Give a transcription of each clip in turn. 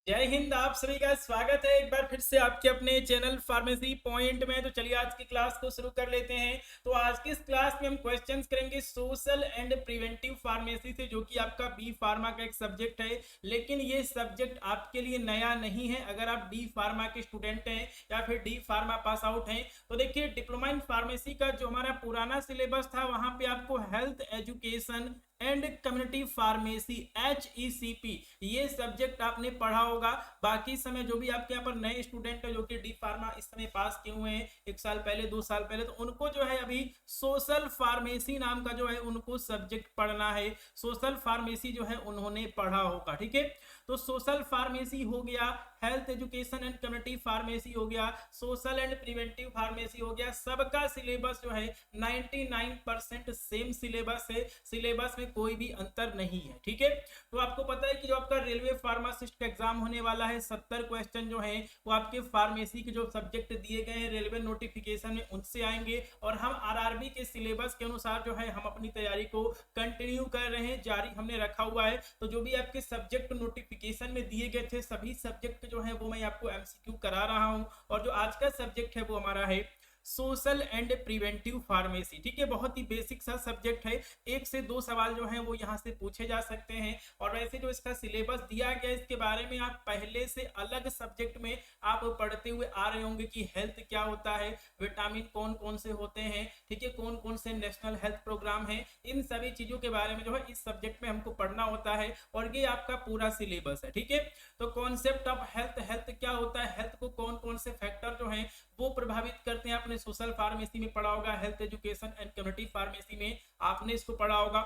जय हिंद। आप सभी का स्वागत है एक बार फिर से आपके अपने चैनल फार्मेसी पॉइंट में। तो चलिए आज की क्लास को शुरू कर लेते हैं। तो आज की इस क्लास में हम क्वेश्चंस करेंगे सोशल एंड प्रिवेंटिव फार्मेसी से, जो कि आपका बी फार्मा का एक सब्जेक्ट है। लेकिन ये सब्जेक्ट आपके लिए नया नहीं है। अगर आप डी फार्मा के स्टूडेंट हैं या फिर डी फार्मा पास आउट हैं तो देखिए, डिप्लोमा इन फार्मेसी का जो हमारा पुराना सिलेबस था वहां पे आपको health education and community pharmacy HECP ये सब्जेक्ट आपने पढ़ा होगा। बाकी समय जो भी आपके यहाँ पर नए स्टूडेंट है जो कि डी फार्मा इस समय पास किए हुए हैं 1 साल पहले 2 साल पहले, तो उनको जो है अभी सोशल फार्मेसी नाम का जो है उनको सब्जेक्ट पढ़ना है। सोशल फार्मेसी जो है उन्होंने पढ़ा होगा, ठीक है। तो सोशल फार्मेसी हो गया, health education and community pharmacy हो गया, सोशल एंड प्रिवेंटिव फार्मेसी हो गया। सबका सिलेबस जो है 99% सेम सिलेबस है। सिलेबस में कोई भी अंतर नहीं है, ठीक है। तो आपको पता है कि जो आपका रेलवे फार्मासिस्ट का एग्जाम होने वाला है 70 क्वेश्चन जो है वो आपके फार्मेसी के जो सब्जेक्ट दिए गए हैं रेलवे नोटिफिकेशन में उनसे आएंगे। और हम आरआरबी के सिलेबस के अनुसार जो है हम अपनी तैयारी को कंटिन्यू कर रहे हैं, जारी हमने रखा हुआ है। तो जो भी आपके सब्जेक्ट नोटिफिकेशन में दिए गए थे सभी सब्जेक्ट जो है वो मैं आपको MCQ करा रहा हूं। और जो आज का सब्जेक्ट है वो हमारा है सोशल एंड प्रिवेंटिव फार्मेसी, ठीक है। बहुत ही बेसिक सा सब्जेक्ट है। 1 से 2 सवाल जो हैं वो यहाँ से पूछे जा सकते हैं। और वैसे जो इसका सिलेबस दिया गया इसके बारे में आप पहले से अलग सब्जेक्ट में आप पढ़ते हुए आ रहे होंगे कि हेल्थ क्या होता है, विटामिन कौन कौन से होते हैं, ठीक है, कौन कौन से नेशनल हेल्थ प्रोग्राम है, इन सभी चीजों के बारे में जो है इस सब्जेक्ट में हमको पढ़ना होता है। और ये आपका पूरा सिलेबस है, ठीक है। तो कॉन्सेप्ट ऑफ हेल्थ, हेल्थ क्या होता है, हेल्थ को कौन कौन से फैक्टर जो है वो प्रभावित करते हैं, आपने सोशल फार्मेसी में पढ़ा होगा। Health education and community pharmacy में आपने इसको पढ़ा होगा,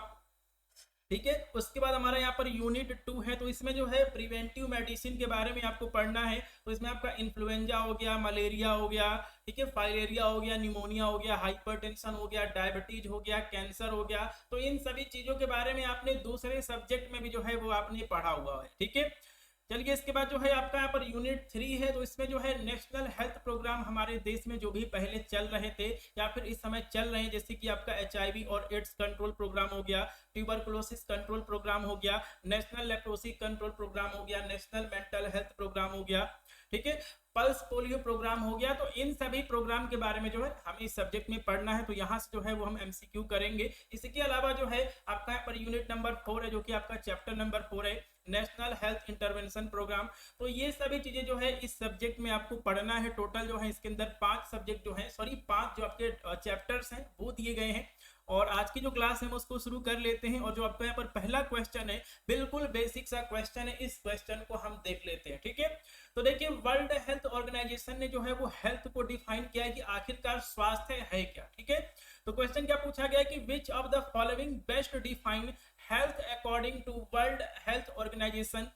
ठीक है। उसके बाद हमारा यहाँ पर यूनिट 2 है। तो इसमें जो है प्रिवेंटिव मेडिसिन के बारे में आपको पढ़ना है। तो इसमें आपका इन्फ्लुएंजा हो गया, मलेरिया हो गया, ठीक है, फाइलेरिया हो गया, निमोनिया हो गया, हाइपरटेंशन हो गया, डायबिटीज हो गया, कैंसर हो गया। तो इन सभी चीजों के बारे में आपने दूसरे सब्जेक्ट में भी जो है वो आपने पढ़ा हुआ है, ठीक है। चलिए इसके बाद जो है आपका यहाँ पर यूनिट 3 है। तो इसमें जो है नेशनल हेल्थ प्रोग्राम हमारे देश में जो भी पहले चल रहे थे या फिर इस समय चल रहे हैं, जैसे कि आपका HIV और एड्स कंट्रोल प्रोग्राम हो गया, ट्यूबरकुलोसिस कंट्रोल प्रोग्राम हो गया, नेशनल लेप्रोसी कंट्रोल प्रोग्राम हो गया, नेशनल मेंटल हेल्थ प्रोग्राम हो गया, ठीक है, पल्स पोलियो प्रोग्राम हो गया। तो इन सभी प्रोग्राम के बारे में जो है हमें इस सब्जेक्ट में पढ़ना है। तो यहाँ से जो है वो हम MCQ करेंगे। इसके अलावा जो है आपका यहाँ पर यूनिट नंबर 4 है जो कि आपका चैप्टर नंबर 4 है, नेशनल हेल्थ इंटरवेंशन प्रोग्राम। तो ये सभी चीजें जो है इस सब्जेक्ट में आपको पढ़ना है। टोटल जो है इसके अंदर 5 सब्जेक्ट जो है, सॉरी 5 जो आपके चैप्टर्स हैं वो दिए गए हैं। और आज की जो क्लास है हम उसको शुरू कर लेते हैं। और जो आपका यहाँ पर पहला क्वेश्चन है बिल्कुल बेसिक सा क्वेश्चन है, इस क्वेश्चन को हम देख लेते हैं, ठीक है। तो देखिए, वर्ल्ड हेल्थ ऑर्गेनाइजेशन ने जो है वो हेल्थ को डिफाइन किया है कि आखिरकार स्वास्थ्य है क्या, ठीक है। तो क्वेश्चन क्या पूछा गया कि which of the following best define health according to World Health Organization.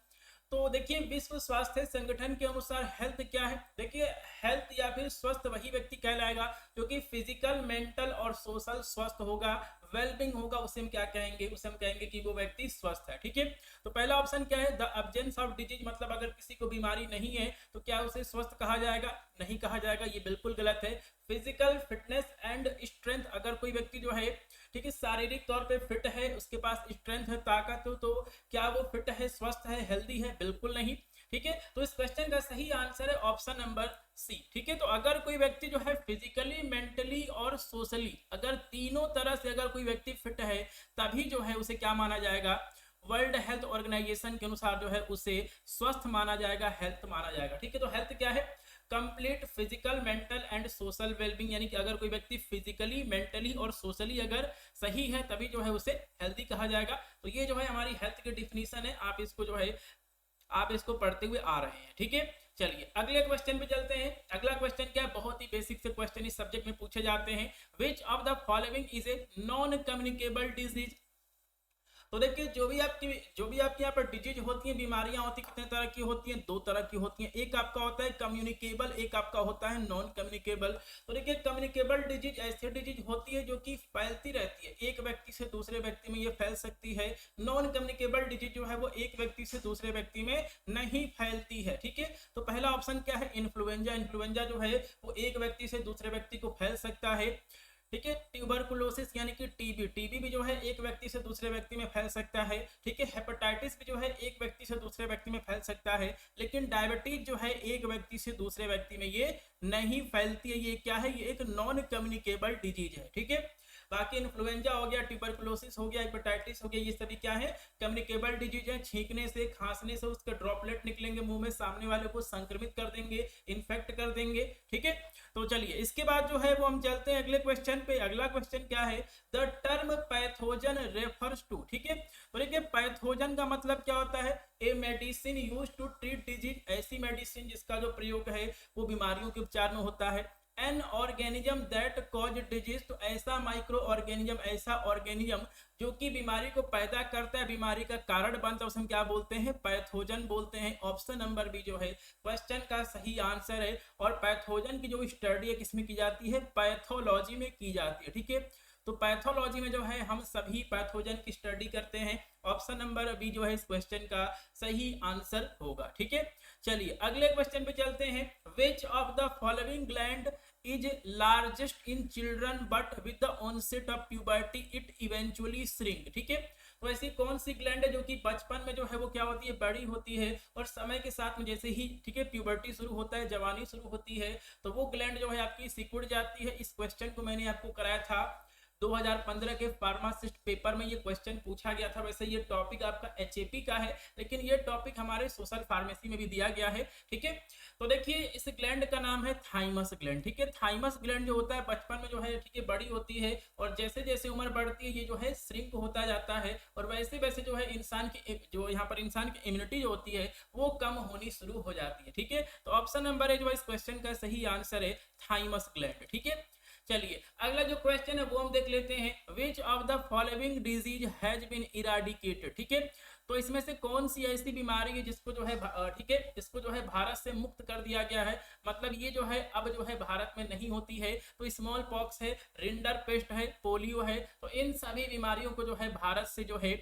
तो देखिए, विश्व स्वास्थ्य संगठन के अनुसार हेल्थ क्या है। देखिए, हेल्थ या फिर स्वस्थ वही व्यक्ति कहलाएगा जो कि फिजिकल, मेंटल और सोशल स्वस्थ होगा, वेलबिंग होगा, उसे हम क्या कहेंगे, उसे हम कहेंगे कि वो व्यक्ति स्वस्थ है, ठीक है। तो पहला ऑप्शन क्या है, द अब्जेंस ऑफ डिजीज, मतलब अगर किसी को बीमारी नहीं है तो क्या उसे स्वस्थ कहा जाएगा, नहीं कहा जाएगा, ये बिल्कुल गलत है। फिजिकल फिटनेस एंड स्ट्रेंथ, अगर कोई व्यक्ति जो है, ठीक है, शारीरिक तौर पे फिट है, उसके पास स्ट्रेंथ है, ताकत है, तो क्या वो फिट है, स्वस्थ है, हेल्दी है, बिल्कुल नहीं, ठीक है। तो इस क्वेश्चन का सही आंसर है ऑप्शन नंबर सी, ठीक है। तो अगर कोई व्यक्ति जो है फिजिकली, मेंटली और सोशली, अगर तीनों तरह से अगर कोई व्यक्ति फिट है तभी जो है उसे क्या माना जाएगा, वर्ल्ड हेल्थ ऑर्गेनाइजेशन के अनुसार जो है उसे स्वस्थ माना जाएगा, हेल्थ माना जाएगा, ठीक है। तो हेल्थ क्या है, complete physical, mental and social wellbeing, यानी कि अगर कोई व्यक्ति फिजिकली, मेंटली और सोशली अगर सही है तभी जो है उसे हेल्थी कहा जाएगा। तो ये जो है हमारी हेल्थ की डिफिनीशन है, आप इसको जो है आप इसको पढ़ते हुए आ रहे हैं, ठीक है। चलिए अगले क्वेश्चन पे चलते हैं। अगला क्वेश्चन क्या है, बहुत ही बेसिक से क्वेश्चन इस सब्जेक्ट में पूछे जाते हैं। Which of the following is a non communicable disease. तो देखिए, जो भी आपके यहाँ पर डिजीज होती हैं, बीमारियां होती हैं, कितने तरह की होती हैं, 2 तरह की होती हैं। एक आपका होता है कम्युनिकेबल, एक आपका होता है नॉन कम्युनिकेबल। तो देखिए, कम्युनिकेबल डिजीज ऐसी डिजीज होती है जो कि फैलती रहती है, एक व्यक्ति से दूसरे व्यक्ति में ये फैल सकती है। नॉन कम्युनिकेबल डिजीज जो है वो एक व्यक्ति से दूसरे व्यक्ति में नहीं फैलती है, ठीक है। तो पहला ऑप्शन क्या है, इन्फ्लुएंजा। इन्फ्लुएंजा जो है वो एक व्यक्ति से दूसरे व्यक्ति को फैल सकता है, ठीक है। ट्यूबरकुलोसिस यानी कि टीबी, टीबी भी जो है एक व्यक्ति से दूसरे व्यक्ति में फैल सकता है। ठीक है। हेपेटाइटिस भी जो है एक व्यक्ति से दूसरे व्यक्ति में फैल सकता है, लेकिन डायबिटीज जो है एक व्यक्ति से दूसरे व्यक्ति में ये नहीं फैलती है। ये क्या है, ये एक नॉन कम्युनिकेबल डिजीज है। ठीक है। बाकी इन्फ्लुएंजा हो गया, ट्यूबरकुलोसिस हो गया, हेपेटाइटिस हो गया, ये सभी क्या है, कम्युनिकेबल डिजीज है। छींकने से, खांसने से उसके ड्रॉपलेट निकलेंगे मुंह में, सामने वाले को संक्रमित कर देंगे, इन्फेक्ट कर देंगे। ठीक है। तो चलिए इसके बाद जो है वो हम चलते हैं अगले क्वेश्चन पे। अगला क्वेश्चन क्या है, the term pathogen refers to. ठीक है। तो देखिए पैथोजन का मतलब क्या होता है, a medicine used to treat disease, ऐसी मेडिसिन जिसका जो प्रयोग है वो बीमारियों के उपचार में होता है। An organism that cause disease, तो ऐसा माइक्रो ऑर्गेनिज्म, ऐसा ऑर्गेनिज्म जो कि बीमारी को पैदा करता है, बीमारी का कारण बनता है, उसे हम क्या बोलते हैं, पैथोजन बोलते हैं। ऑप्शन नंबर बी जो है क्वेश्चन का सही आंसर है। और पैथोजन की जो स्टडी है किसमें की जाती है, पैथोलॉजी में की जाती है। ठीक है। तो पैथोलॉजी में जो है हम सभी पैथोजन की स्टडी करते हैं। ऑप्शन नंबर बी जो है इस क्वेश्चन का सही आंसर होगा। ठीक है। चलिए अगले क्वेश्चन पे चलते हैं। Which of the following gland is largest in children but with the onset of puberty it eventually shrink. ठीक है। तो ऐसी कौन सी ग्लैंड है जो कि बचपन में जो है वो क्या होती है, बड़ी होती है, और समय के साथ में जैसे ही ठीक है प्यूबर्टी शुरू होता है, जवानी शुरू होती है, तो वो ग्लैंड जो है आपकी सिकुड़ जाती है। इस क्वेश्चन को मैंने आपको कराया था 2015 के फार्मासिस्ट पेपर में, ये क्वेश्चन पूछा गया था। वैसे ये टॉपिक आपका एचएपी का है, लेकिन ये टॉपिक हमारे सोशल फार्मेसी में भी दिया गया है। ठीक है। तो देखिए इस ग्लैंड का नाम है थाइमस ग्लैंड। ठीक है। थाइमस ग्लैंड जो होता है बचपन में जो है ठीक है बड़ी होती है, और जैसे जैसे उम्र बढ़ती है ये जो है श्रिंक होता जाता है, और वैसे वैसे जो है इंसान की जो यहाँ पर इंसान की इम्यूनिटी जो होती है वो कम होनी शुरू हो जाती है। ठीक है। तो ऑप्शन नंबर है जो इस क्वेश्चन का सही आंसर है थाइमस ग्लैंड। ठीक है। चलिए अगला जो क्वेश्चन है वो हम देख लेते हैं। Which of the following disease has been eradicated. ठीक है। तो इसमें से कौन सी ऐसी बीमारी है जिसको जो है ठीक है इसको जो है भारत से मुक्त कर दिया गया है, मतलब ये जो है अब जो है भारत में नहीं होती है। तो स्मॉल पॉक्स है, रिंडर पेस्ट है, पोलियो है, तो इन सभी बीमारियों को जो है भारत से जो है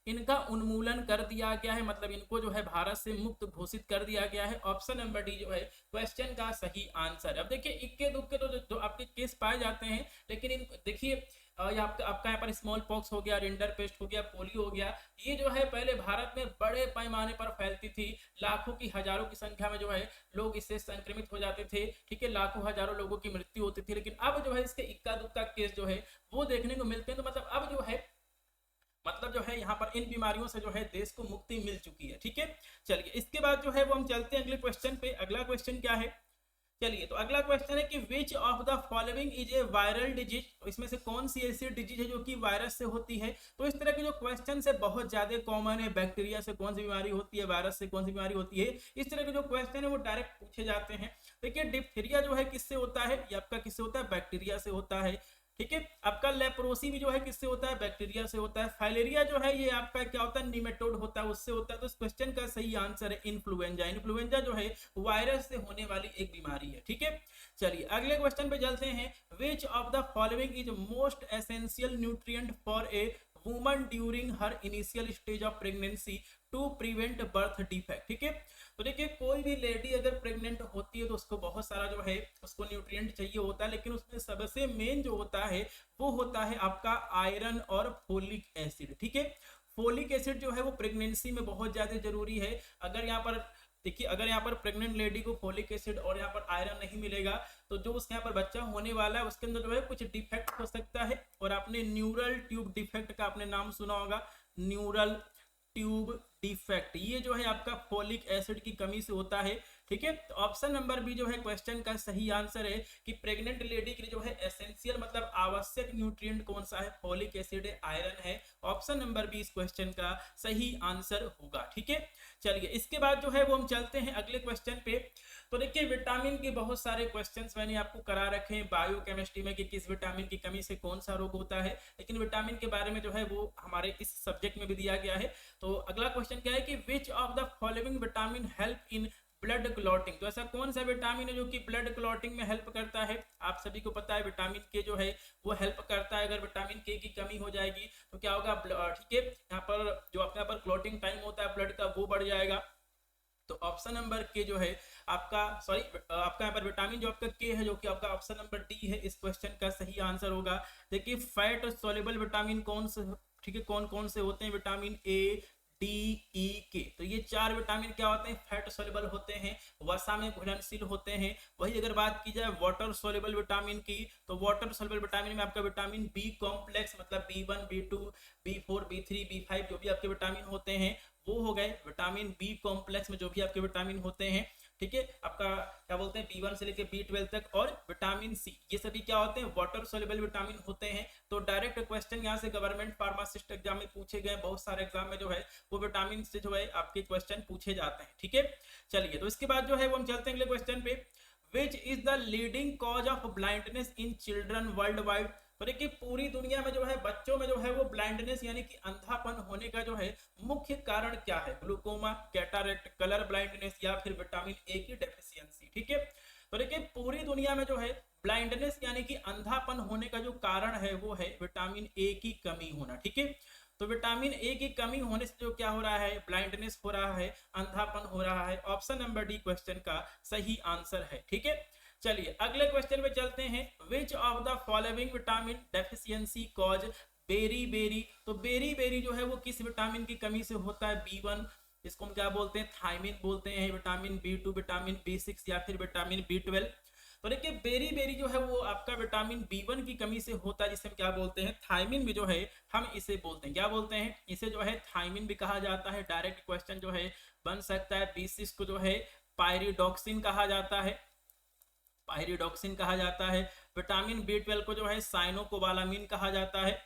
इनका उन्मूलन कर दिया गया है, मतलब इनको जो है भारत से मुक्त घोषित कर दिया गया है। ऑप्शन नंबर डी जो है क्वेश्चन का सही आंसर है। अब देखिए इक्के दुक्के तो जो आपके केस पाए जाते हैं, लेकिन इन देखिए आपका यहाँ पर स्मॉल पॉक्स हो गया, रिंडर पेस्ट हो गया, पोलियो हो गया, ये जो है पहले भारत में बड़े पैमाने पर फैलती थी। लाखों की हजारों की संख्या में जो है लोग इससे संक्रमित हो जाते थे। ठीक है। लाखों हजारों लोगों की मृत्यु होती थी, लेकिन अब जो है इसके इक्का दुक्का केस जो है वो देखने को मिलते हैं। तो मतलब जो है यहाँ पर इन बीमारियों से जो है देश को मुक्ति मिल चुकी है। ठीक है। चलिए इसके बाद जो है वो हम चलते हैं अगले क्वेश्चन पे। अगला क्वेश्चन क्या है, चलिए तो अगला क्वेश्चन है कि which of the following is a viral disease. तो इसमें से कौन सी ऐसी डिजीज है जो कि वायरस से होती है। तो इस तरह के जो क्वेश्चन है बहुत ज्यादा कॉमन है। बैक्टीरिया से कौन सी बीमारी होती है, वायरस से कौन सी बीमारी होती है, इस तरह के जो क्वेश्चन है वो डायरेक्ट पूछे जाते हैं। देखिए डिप्थीरिया जो है किससे होता है, ये आपका किससे होता है, बैक्टीरिया से होता है। ठीक है। आपका लेप्रोसी भी जो है किससे होता है, बैक्टीरिया से होता है। फाइलेरिया जो है ये आपका क्या होता है, निमेटोड होता है, उससे होता है। तो इस क्वेश्चन का सही आंसर है इन्फ्लुएंजा। इन्फ्लुएंजा जो है वायरस से होने वाली एक बीमारी है। ठीक है। चलिए अगले क्वेश्चन पे चलते हैं। Which of the following is most essential nutrient for a woman during her initial stage of pregnancy to prevent birth defect. ठीक है। तो देखिए कोई भी लेडी अगर प्रेग्नेंट होती है तो उसको बहुत सारा जो है उसको न्यूट्रिएंट चाहिए होता है, लेकिन उसमें सबसे मेन जो होता है वो होता है आपका आयरन और फोलिक एसिड। ठीक है। फोलिक एसिड जो है वो प्रेगनेंसी में बहुत ज्यादा जरूरी है। अगर यहाँ पर देखिए अगर यहाँ पर प्रेग्नेंट लेडी को फोलिक एसिड और यहाँ पर आयरन नहीं मिलेगा तो जो उसके यहाँ पर बच्चा होने वाला है उसके अंदर जो है कुछ डिफेक्ट हो सकता है। और आपने न्यूरल ट्यूब डिफेक्ट का आपने नाम सुना होगा, न्यूरल ट्यूब डिफेक्ट, ये जो है आपका फोलिक एसिड की कमी से होता है। ठीक है। तो ऑप्शन नंबर बी जो है क्वेश्चन का सही आंसर है कि प्रेग्नेंट लेडी के लिए जो है एसेंशियल मतलब आवश्यक न्यूट्रिएंट कौन सा है, फोलिक एसिड है, आयरन है। ऑप्शन नंबर बी इस क्वेश्चन का सही आंसर होगा। ठीक है। चलिए इसके बाद जो है वो हम चलते हैं अगले क्वेश्चन पे। तो देखिए विटामिन के बहुत सारे क्वेश्चंस मैंने आपको करा रखे हैं बायोकेमिस्ट्री में कि किस विटामिन की कमी से कौन सा रोग होता है, लेकिन विटामिन के बारे में जो है वो हमारे इस सब्जेक्ट में भी दिया गया है। तो अगला क्वेश्चन क्या है कि which of the following vitamin help in blood clotting. तो ऐसा कौन सा विटामिन है जो कि ब्लड क्लॉटिंग में हेल्प करता है। आप सभी को पता है विटामिन के जो है वो हेल्प करता है। अगर विटामिन के की कमी हो जाएगी तो क्या होगा, ठीक है, यहाँ पर जो अपने यहाँ पर क्लॉटिंग टाइम होता है ब्लड का वो बढ़ जाएगा। तो ऑप्शन नंबर के जो है आपका आपका यहाँ पर विटामिन जो आपका के है, जो कि आपका ऑप्शन नंबर डी है, इस क्वेश्चन का सही आंसर होगा। देखिए फैट सोल्युबल विटामिन कौन से, ठीक है, कौन कौन से होते हैं, विटामिन ए, डी, ई, के। तो ये 4 विटामिन क्या होते हैं, फैट सोल्युबल होते हैं, वसा में घुलनशील होते हैं। वही अगर बात की जाए वाटर सोल्युबल विटामिन की, तो वाटर सोल्युबल विटामिन में आपका विटामिन बी कॉम्प्लेक्स, मतलब B1, B2, B4, B3, B5 जो भी आपके विटामिन होते हैं वो हो गए विटामिन बी कॉम्प्लेक्स में जो भी आपके विटामिन होते हैं, ठीक है। आपका क्या बोलते हैं B1 से लेकर B12 तक, और विटामिन सी, ये सभी क्या होते हैं, वाटर सोल्युबल विटामिन होते हैं। तो डायरेक्ट क्वेश्चन यहाँ से गवर्नमेंट फार्मासिस्ट एग्जाम में पूछे गए, बहुत सारे एग्जाम में जो है वो विटामिन से जो है आपके क्वेश्चन पूछे जाते हैं, ठीक है। चलिए, तो इसके बाद जो है वो हम चलते हैं अगले क्वेश्चन पे। Which is the leading cause of blindness in children world wide. तो देखिए पूरी दुनिया में जो है बच्चों में जो है वो ब्लाइंडनेस यानी कि अंधापन होने का जो है मुख्य कारण क्या है, ग्लूकोमा, कैटारेक्ट, कलर ब्लाइंडनेस, या फिर विटामिन ए की डेफिशिएंसी, ठीक है। तो देखिए पूरी दुनिया में जो है ब्लाइंडनेस यानी कि अंधापन होने का जो कारण है वो है विटामिन ए की कमी होना, ठीक है। तो विटामिन ए की कमी होने से जो क्या हो रहा है, ब्लाइंडनेस हो रहा है, अंधापन हो रहा है। ऑप्शन नंबर डी क्वेश्चन का सही आंसर है, ठीक है। चलिए अगले क्वेश्चन पे चलते हैं। Which of the following vitamin deficiency cause beriberi. तो बेरी बेरी जो है वो किस विटामिन की कमी से होता है, B1, इसको हम क्या बोलते हैं, थायमिन बोलते हैं, विटामिन B2, विटामिन B6 या फिर विटामिन B12। तो देखिए बेरी बेरी जो है वो आपका विटामिन B1 की कमी से होता है, जिसे हम क्या बोलते हैं, थायमिन भी जो है हम इसे बोलते हैं, क्या बोलते हैं, इसे जो है थायमिन भी कहा जाता है। डायरेक्ट क्वेश्चन जो है बन सकता है। B6 को जो है पायरिडॉक्सिन कहा जाता है, पायरिडॉक्सिन कहा जाता है। विटामिन B12 को जो है साइनोकोबालामिन कहा जाता है,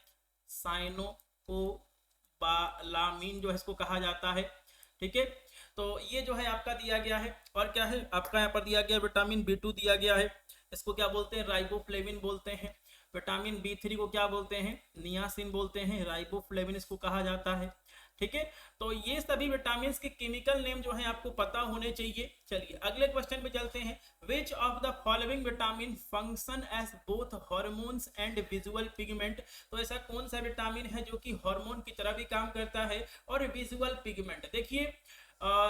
साइनोकोबालामिन जो है इसको कहा जाता है, ठीक है। तो ये जो है आपका दिया गया है। और क्या है आपका यहाँ पर दिया गया विटामिन B2 दिया गया है, इसको क्या बोलते हैं, राइबोफ्लेविन बोलते हैं। विटामिन B3 को क्या बोलते हैं, नियासिन बोलते हैं, राइबोफ्लेविन इसको कहा जाता है, ठीक है। तो ये सभी विटामिन के केमिकल नेम जो है आपको पता होने चाहिए। चलिए अगले क्वेश्चन पे चलते हैं। Which of the following vitamin function as both hormones and visual pigment. तो ऐसा कौन सा विटामिन है जो कि हार्मोन की तरह भी काम करता है और विजुअल पिगमेंट। देखिए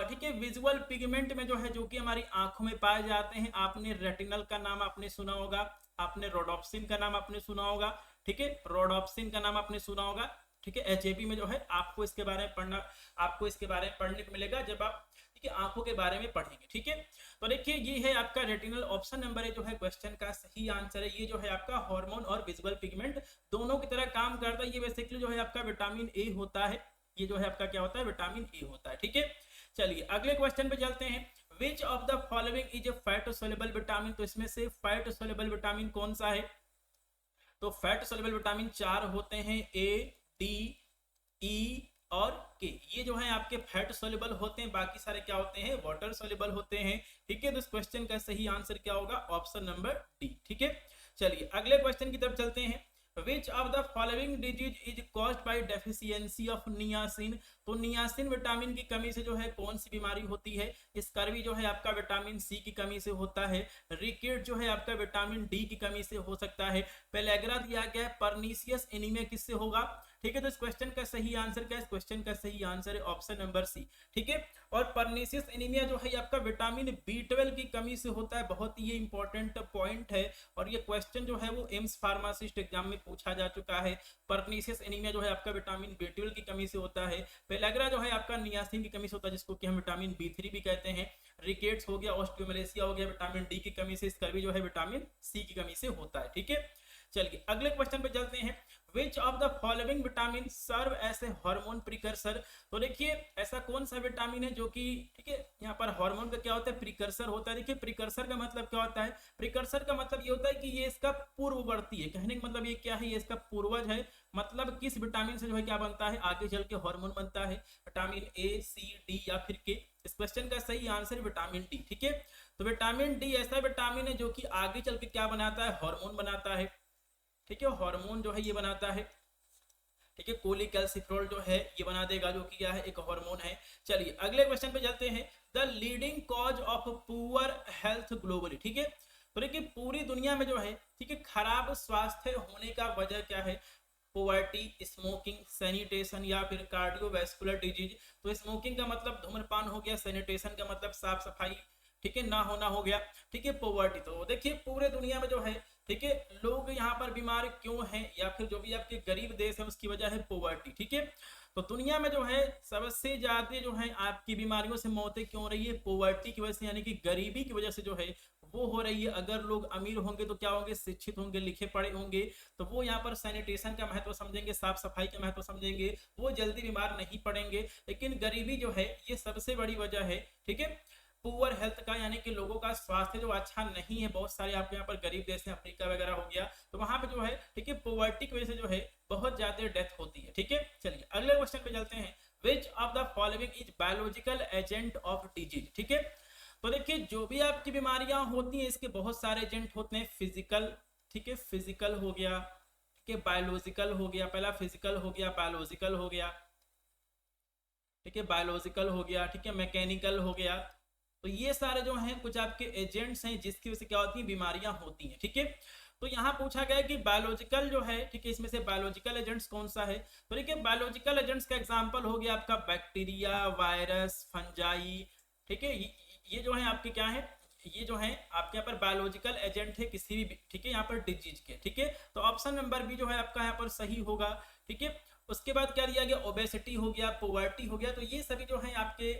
ठीक है, विजुअल पिगमेंट में जो है जो कि हमारी आंखों में पाए जाते हैं, आपने रेटिनल का नाम आपने सुना होगा, आपने रोडोप्सिन का नाम आपने सुना होगा, ठीक है, रोडोप्सिन का नाम आपने सुना होगा, ठीक है। एचएपी में जो है आपको इसके बारे में पढ़ना, आपको इसके बारे में पढ़ने को मिलेगा जब आप ठीक है आंखों के बारे में पढ़ेंगे, ठीक है। तो देखिए ये है आपका रेटिनल, ऑप्शन नंबर जो है क्वेश्चन का सही आंसर है। ये जो है आपका हार्मोन और विजुअल पिगमेंट दोनों की तरह काम करता है। ये बेसिकली जो है आपका विटामिन ए होता है, ये जो है आपका क्या होता है, विटामिन ए होता है, ठीक है। चलिए अगले क्वेश्चन पे चलते हैं। Which of the following is a fat soluble vitamin. तो इसमें से फैट सोल्युबल विटामिन कौन सा है। तो फैट सोल्युबल विटामिन 4 होते हैं, ए, डी, ई और के। ये जो है आपके फैट सोल्युबल होते हैं, बाकी सारे क्या होते हैं, वाटर सोल्युबल होते हैं, ठीक है। तो इस क्वेश्चन का सही आंसर क्या होगा, ऑप्शन नंबर डी, ठीक है। चलिए अगले क्वेश्चन की तरफ चलते हैं। Which of the following disease is caused by deficiency of niacin। तो नियासिन विटामिन की कमी से जो है कौन सी बीमारी होती है, स्कर्वी जो है आपका विटामिन सी की कमी से होता है, रिकेट जो है आपका विटामिन डी की कमी से हो सकता है, पेलेग्रा दिया गया है, पर्नीशियस एनीमिया किससे होगा, ठीक है। तो इस क्वेश्चन का सही आंसर क्या है, इस क्वेश्चन का सही आंसर है ऑप्शन नंबर सी, ठीक है। और पर्नीशियस एनीमिया जो है आपका विटामिन B12 की कमी से होता है, बहुत ही इंपॉर्टेंट पॉइंट है और ये क्वेश्चन जो है वो एम्स फार्मासिस्ट एग्जाम में पूछा जा चुका है। पर्नीशियस एनीमिया जो है आपका विटामिन B12 की कमी से होता है, पेलेग्रा जो है आपका नियासिन की कमी से होता है, जिसको कि हम विटामिन B3 भी कहते हैं, रिकेट्स हो गया, ऑस्टियोमलेशिया हो गया विटामिन डी की कमी से, स्कर्वी जो है विटामिन सी की कमी से होता है, ठीक है। चलिए अगले क्वेश्चन पे चलते हैं। Which of the following vitamin serve as a hormone precursor। तो देखिए ऐसा कौन सा विटामिन है जो कि ठीक है यहाँ पर हार्मोन का क्या होता है, प्रिकर्सर होता है। देखिए प्रिकर्सर का मतलब क्या होता है, प्रिकर्सर का मतलब ये होता है कि ये इसका पूर्ववर्ती है, कहने का मतलब ये क्या है, ये इसका पूर्वज है। मतलब किस विटामिन से जो है क्या बनता है, आगे चल के हार्मोन बनता है, विटामिन ए, सी, डी या फिर के। इस क्वेश्चन का सही आंसर विटामिन डी, ठीक है। तो विटामिन डी ऐसा विटामिन है जो कि आगे चल के क्या बनाता है, हार्मोन बनाता है, ठीक है। हार्मोन जो है ये बनाता है, ठीक है। कोलिकैल्सिफेरॉल जो है ये बना देगा, जो कि क्या है, एक हार्मोन है। चलिए अगले क्वेश्चन पे चलते हैं। The leading cause of poor health globally, ठीक है। तो देखिए पूरी दुनिया में जो है ठीक है खराब स्वास्थ्य होने का वजह क्या है, पोवर्टी, स्मोकिंग, सैनिटेशन या फिर कार्डियोवैस्कुलर डिजीज। तो स्मोकिंग का मतलब धूम्रपान हो गया, सैनिटेशन का मतलब साफ सफाई, ठीक है, ना होना हो गया, ठीक है। पोवर्टी, तो देखिए पूरे दुनिया में जो है, ठीक है, लोग यहाँ पर बीमार क्यों हैं, या फिर जो भी आपके गरीब देश है उसकी वजह है पोवर्टी, ठीक है। तो दुनिया में जो है सबसे ज्यादा जो है आपकी बीमारियों से मौतें क्यों हो रही है, पोवर्टी की वजह से, यानी कि गरीबी की वजह से जो है वो हो रही है। अगर लोग अमीर होंगे तो क्या होंगे, शिक्षित होंगे, लिखे पढ़े होंगे, तो वो यहाँ पर सैनिटेशन का महत्व समझेंगे, साफ सफाई का महत्व समझेंगे, वो जल्दी बीमार नहीं पड़ेंगे। लेकिन गरीबी जो है ये सबसे बड़ी वजह है, ठीक है, पुअर हेल्थ का, यानी कि लोगों का स्वास्थ्य जो अच्छा नहीं है। बहुत सारे आपके यहाँ पर गरीब देश हैं, अफ्रीका वगैरह हो गया, तो वहां पे जो है, ठीक है, पोवर्टी की वजह से जो है बहुत ज्यादा डेथ होती है, ठीक है। चलिए अगले क्वेश्चन पे चलते हैं। Which of the following is biological agent of disease, ठीक है। तो देखिए जो भी आपकी बीमारियां होती हैं इसके बहुत सारे एजेंट होते हैं। फिजिकल, ठीक है, फिजिकल हो गया, ठीक है, बायोलॉजिकल हो गया, पहला फिजिकल हो गया, बायोलॉजिकल हो गया, ठीक है, बायोलॉजिकल हो गया, ठीक है, मैकेनिकल हो गया। तो ये सारे जो हैं कुछ आपके एजेंट्स हैं जिसकी वजह से क्या होती है, बीमारियां होती हैं, ठीक है। तो यहाँ पूछा गया कि बायोलॉजिकल जो है, ठीक है, इसमें से बायोलॉजिकल एजेंट्स कौन सा है। तो देखिए बायोलॉजिकल एजेंट्स का एग्जांपल हो गया आपका बैक्टीरिया, वायरस, फंजाई, ठीक है, ये जो है आपके क्या है, ये जो है आपके यहाँ पर बायोलॉजिकल एजेंट है किसी भी, ठीक है, यहाँ पर डिजीज के, ठीक है। तो ऑप्शन नंबर बी जो है आपका यहाँ पर सही होगा, ठीक है। उसके बाद क्या दिया गया, ओबेसिटी हो गया, पोवर्टी हो गया। तो ये सभी जो है आपके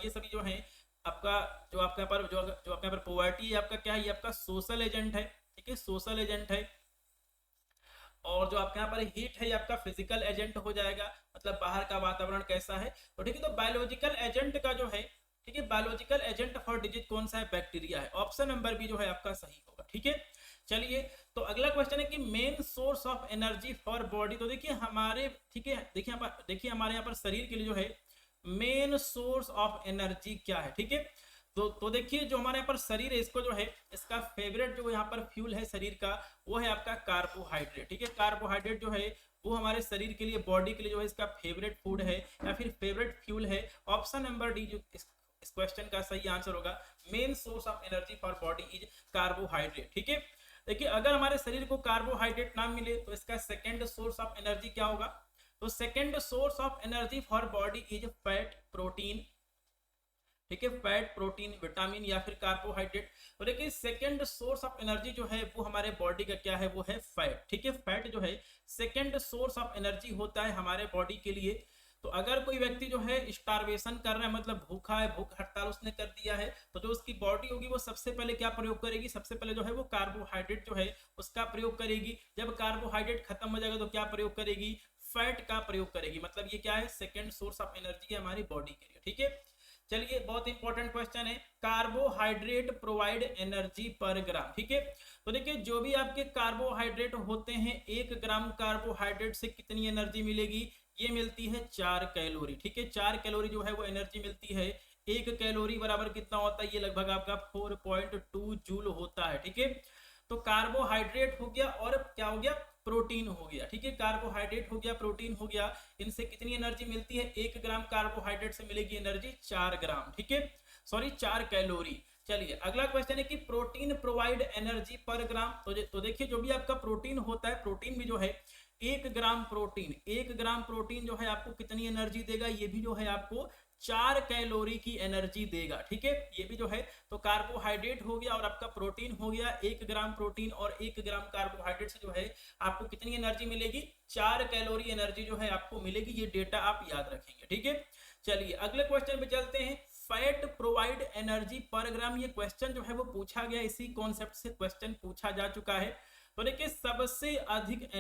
ये सभी जो है आपका जो आपके यहाँ पर जो आपके यहाँ पर पोवर्टी है आपका क्या है, ये आपका सोशल एजेंट है, ठीक है, सोशल एजेंट है। और जो आपके यहाँ पर हीट है ये आपका फिजिकल एजेंट हो जाएगा, मतलब बाहर का वातावरण कैसा है। तो ठीक है, तो बायोलॉजिकल एजेंट का जो है, ठीक है, बायोलॉजिकल एजेंट फॉर डिजीज कौन सा है, बैक्टीरिया है। ऑप्शन नंबर बी जो है आपका सही होगा, ठीक है। चलिए तो अगला क्वेश्चन है कि main source of energy for body. तो देखिए हमारे, ठीक है, देखिए हमारे यहाँ पर शरीर के लिए जो है मेन सोर्स ऑफ एनर्जी क्या है, ठीक है। तो देखिए जो हमारे यहाँ पर शरीर है इसको जो है इसका फेवरेट जो यहाँ पर फ्यूल है शरीर का वो है आपका कार्बोहाइड्रेट, ठीक है। कार्बोहाइड्रेट जो है वो हमारे शरीर के लिए, बॉडी के लिए जो है इसका फेवरेट फूड है या फिर फेवरेट फ्यूल है। ऑप्शन नंबर डी जो इस क्वेश्चन का सही आंसर होगा, main source of energy for body is carbohydrate, ठीक है। देखिए अगर हमारे शरीर को कार्बोहाइड्रेट ना मिले तो इसका सेकेंड सोर्स ऑफ एनर्जी क्या होगा। तो second source of energy for body is fat, protein, ठीक है, फैट, प्रोटीन, विटामिन या फिर कार्बोहाइड्रेट। तो देखिए सेकेंड सोर्स ऑफ एनर्जी जो है वो हमारे बॉडी का क्या है, वो है फैट, ठीक है। फैट जो है सेकेंड सोर्स ऑफ एनर्जी होता है हमारे बॉडी के लिए। तो अगर कोई व्यक्ति जो है स्टारवेशन कर रहा है, मतलब भूखा है, भूख हड़ताल उसने कर दिया है, तो जो उसकी बॉडी होगी वो सबसे पहले क्या प्रयोग करेगी, सबसे पहले जो है वो कार्बोहाइड्रेट जो है उसका प्रयोग करेगी। जब कार्बोहाइड्रेट खत्म हो जाएगा तो क्या प्रयोग करेगी, फैट का प्रयोग करेगी। मतलब ये क्या है, सेकेंड सोर्स ऑफ एनर्जी है हमारी बॉडी के लिए, ठीक है। चलिए बहुत इंपॉर्टेंट क्वेश्चन है, कार्बोहाइड्रेट प्रोवाइड एनर्जी पर ग्राम, ठीक है। तो देखिए जो भी आपके कार्बोहाइड्रेट होते हैं 1 ग्राम कार्बोहाइड्रेट से कितनी एनर्जी मिलेगी, ये मिलती है 4 कैलोरी, ठीक है। 4 कैलोरी जो है वो एनर्जी मिलती है। 1 कैलोरी बराबर कितना होता है, ये लगभग आपका 4.2 जूल होता है, ठीक है। तो कार्बोहाइड्रेट हो गया और क्या हो गया, प्रोटीन हो गया, ठीक है। कार्बोहाइड्रेट हो गया, प्रोटीन हो गया, इनसे कितनी एनर्जी मिलती है, 1 ग्राम कार्बोहाइड्रेट से मिलेगी एनर्जी 4 ग्राम, ठीक है, सॉरी 4 कैलोरी। चलिए अगला क्वेश्चन है कि प्रोटीन प्रोवाइड एनर्जी पर ग्राम। तो देखिए जो भी आपका प्रोटीन होता है, प्रोटीन भी जो है 1 ग्राम प्रोटीन जो है आपको कितनी एनर्जी देगा, ये भी जो है आपको 4 कैलोरी की एनर्जी देगा, ठीक है। ये भी जो है तो कार्बोहाइड्रेट हो गया और आपका प्रोटीन हो गया, 1 ग्राम प्रोटीन और 1 ग्राम कार्बोहाइड्रेट से जो है आपको कितनी एनर्जी मिलेगी, 4 कैलोरी एनर्जी जो है आपको मिलेगी। ये डेटा आप याद रखेंगे, ठीक है। चलिए अगले क्वेश्चन पे चलते हैं, फैट प्रोवाइड एनर्जी पर ग्राम। ये क्वेश्चन जो है वो पूछा गया, इसी कॉन्सेप्ट से क्वेश्चन पूछा जा चुका है। तो देखिए सबसे अधिक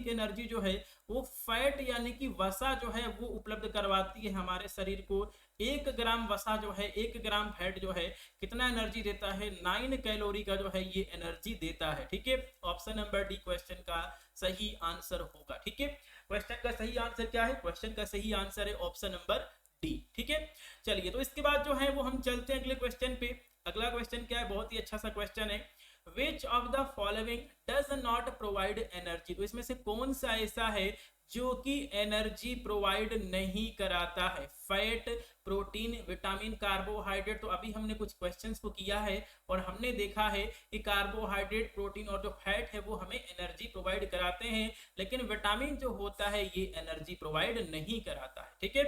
एनर्जी जो है वो फैट यानी कि वसा जो है वो उपलब्ध करवाती है हमारे शरीर को। 1 ग्राम वसा जो है, 1 ग्राम फैट जो है कितना एनर्जी देता है, 9 कैलोरी का जो है ये एनर्जी देता है, ठीक है। ऑप्शन नंबर डी क्वेश्चन का सही आंसर होगा, ठीक है। क्वेश्चन का सही आंसर क्या है, क्वेश्चन का सही आंसर है ऑप्शन नंबर डी, ठीक है। चलिए तो इसके बाद जो है वो हम चलते हैं अगले क्वेश्चन पे। अगला क्वेश्चन क्या है, बहुत ही अच्छा सा क्वेश्चन है, Which of the following does not provide energy। तो इसमें से कौन सा ऐसा है जो कि एनर्जी प्रोवाइड नहीं कराता है। Fat, protein, vitamin, carbohydrate. तो अभी हमने कुछ क्वेश्चंस को किया है और हमने देखा है कि कार्बोहाइड्रेट, प्रोटीन और जो फैट है वो हमें एनर्जी प्रोवाइड कराते हैं, लेकिन विटामिन जो होता है ये एनर्जी प्रोवाइड नहीं कराता है। ठीक है,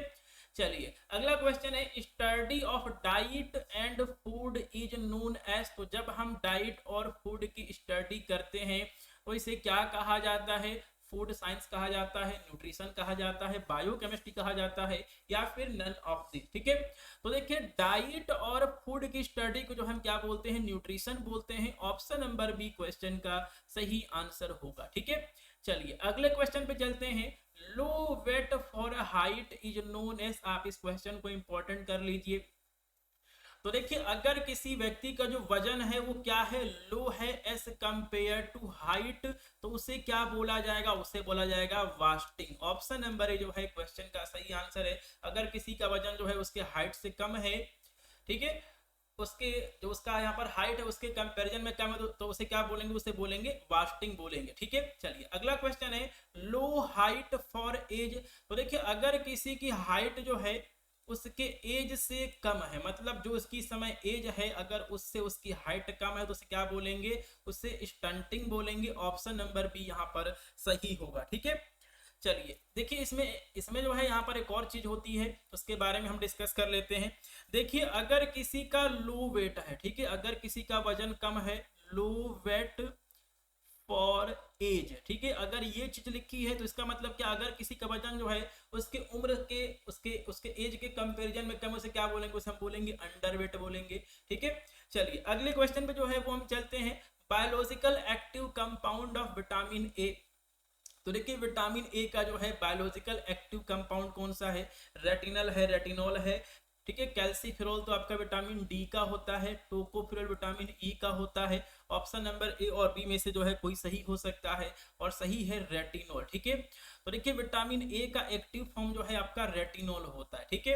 चलिए अगला क्वेश्चन है, study of diet and food is known as. तो जब हम डाइट और फूड की स्टडी करते हैं तो इसे क्या कहा जाता है? फूड साइंस कहा जाता है, न्यूट्रिशन कहा जाता है, बायोकेमिस्ट्री कहा जाता है, या फिर नन ऑफ दिस। ठीक है, तो देखिए डाइट और फूड की स्टडी को जो हम क्या बोलते हैं? न्यूट्रिशन बोलते हैं। ऑप्शन नंबर बी क्वेश्चन का सही आंसर होगा। ठीक है, चलिए अगले क्वेश्चन पे चलते हैं। Low weight for height is known as. आप इस क्वेश्चन को इंपॉर्टेंट कर लीजिए। तो देखिए अगर किसी व्यक्ति का जो वजन है वो क्या है? लो है एज कंपेयर टू हाइट, तो उसे क्या बोला जाएगा? उसे बोला जाएगा वास्टिंग। ऑप्शन नंबर ए जो है क्वेश्चन का सही आंसर है। अगर किसी का वजन जो है उसके हाइट से कम है, ठीक है, उसके जो उसका यहाँ पर हाइट है उसके कंपैरिजन में कम है, तो उसे क्या बोलेंगे? उसे बोलेंगे वास्टिंग बोलेंगे। ठीक है, चलिए अगला क्वेश्चन है, लो हाइट फॉर एज। तो देखिए अगर किसी की हाइट जो है उसके एज से कम है, मतलब जो उसकी समय एज है अगर उससे उसकी हाइट कम है तो उसे क्या बोलेंगे? उसे स्टंटिंग बोलेंगे। ऑप्शन नंबर बी यहाँ पर सही होगा। ठीक है, चलिए देखिए इसमें जो है यहाँ पर एक और चीज होती है, उसके बारे में हम डिस्कस कर लेते हैं। देखिए अगर किसी का लो वेट है, ठीक है, अगर किसी का वजन कम है, लो वेट फॉर एज, ठीक है, अगर ये चीज लिखी है तो इसका मतलब क्या? अगर किसी का वजन जो है उसके उम्र के उसके एज के कंपैरिजन में कम, उसे क्या बोलेंगे? उसे हम बोलेंगे अंडर वेट बोलेंगे। ठीक है, चलिए अगले क्वेश्चन पे जो है वो हम चलते हैं। Biological active compound of vitamin A. तो देखिए विटामिन ए का जो है बायोलॉजिकल एक्टिव कंपाउंड कौन सा है? रेटिनल है, रेटिनॉल है, ठीक है, कैल्सीफेरॉल तो आपका विटामिन डी का होता है, टोकोफेरॉल विटामिन ई का होता है। ऑप्शन नंबर ए और बी में से जो है कोई सही हो सकता है और सही है रेटिनॉल। ठीक है, तो देखिए विटामिन ए का एक्टिव फॉर्म जो है आपका रेटिनॉल होता है। ठीक है,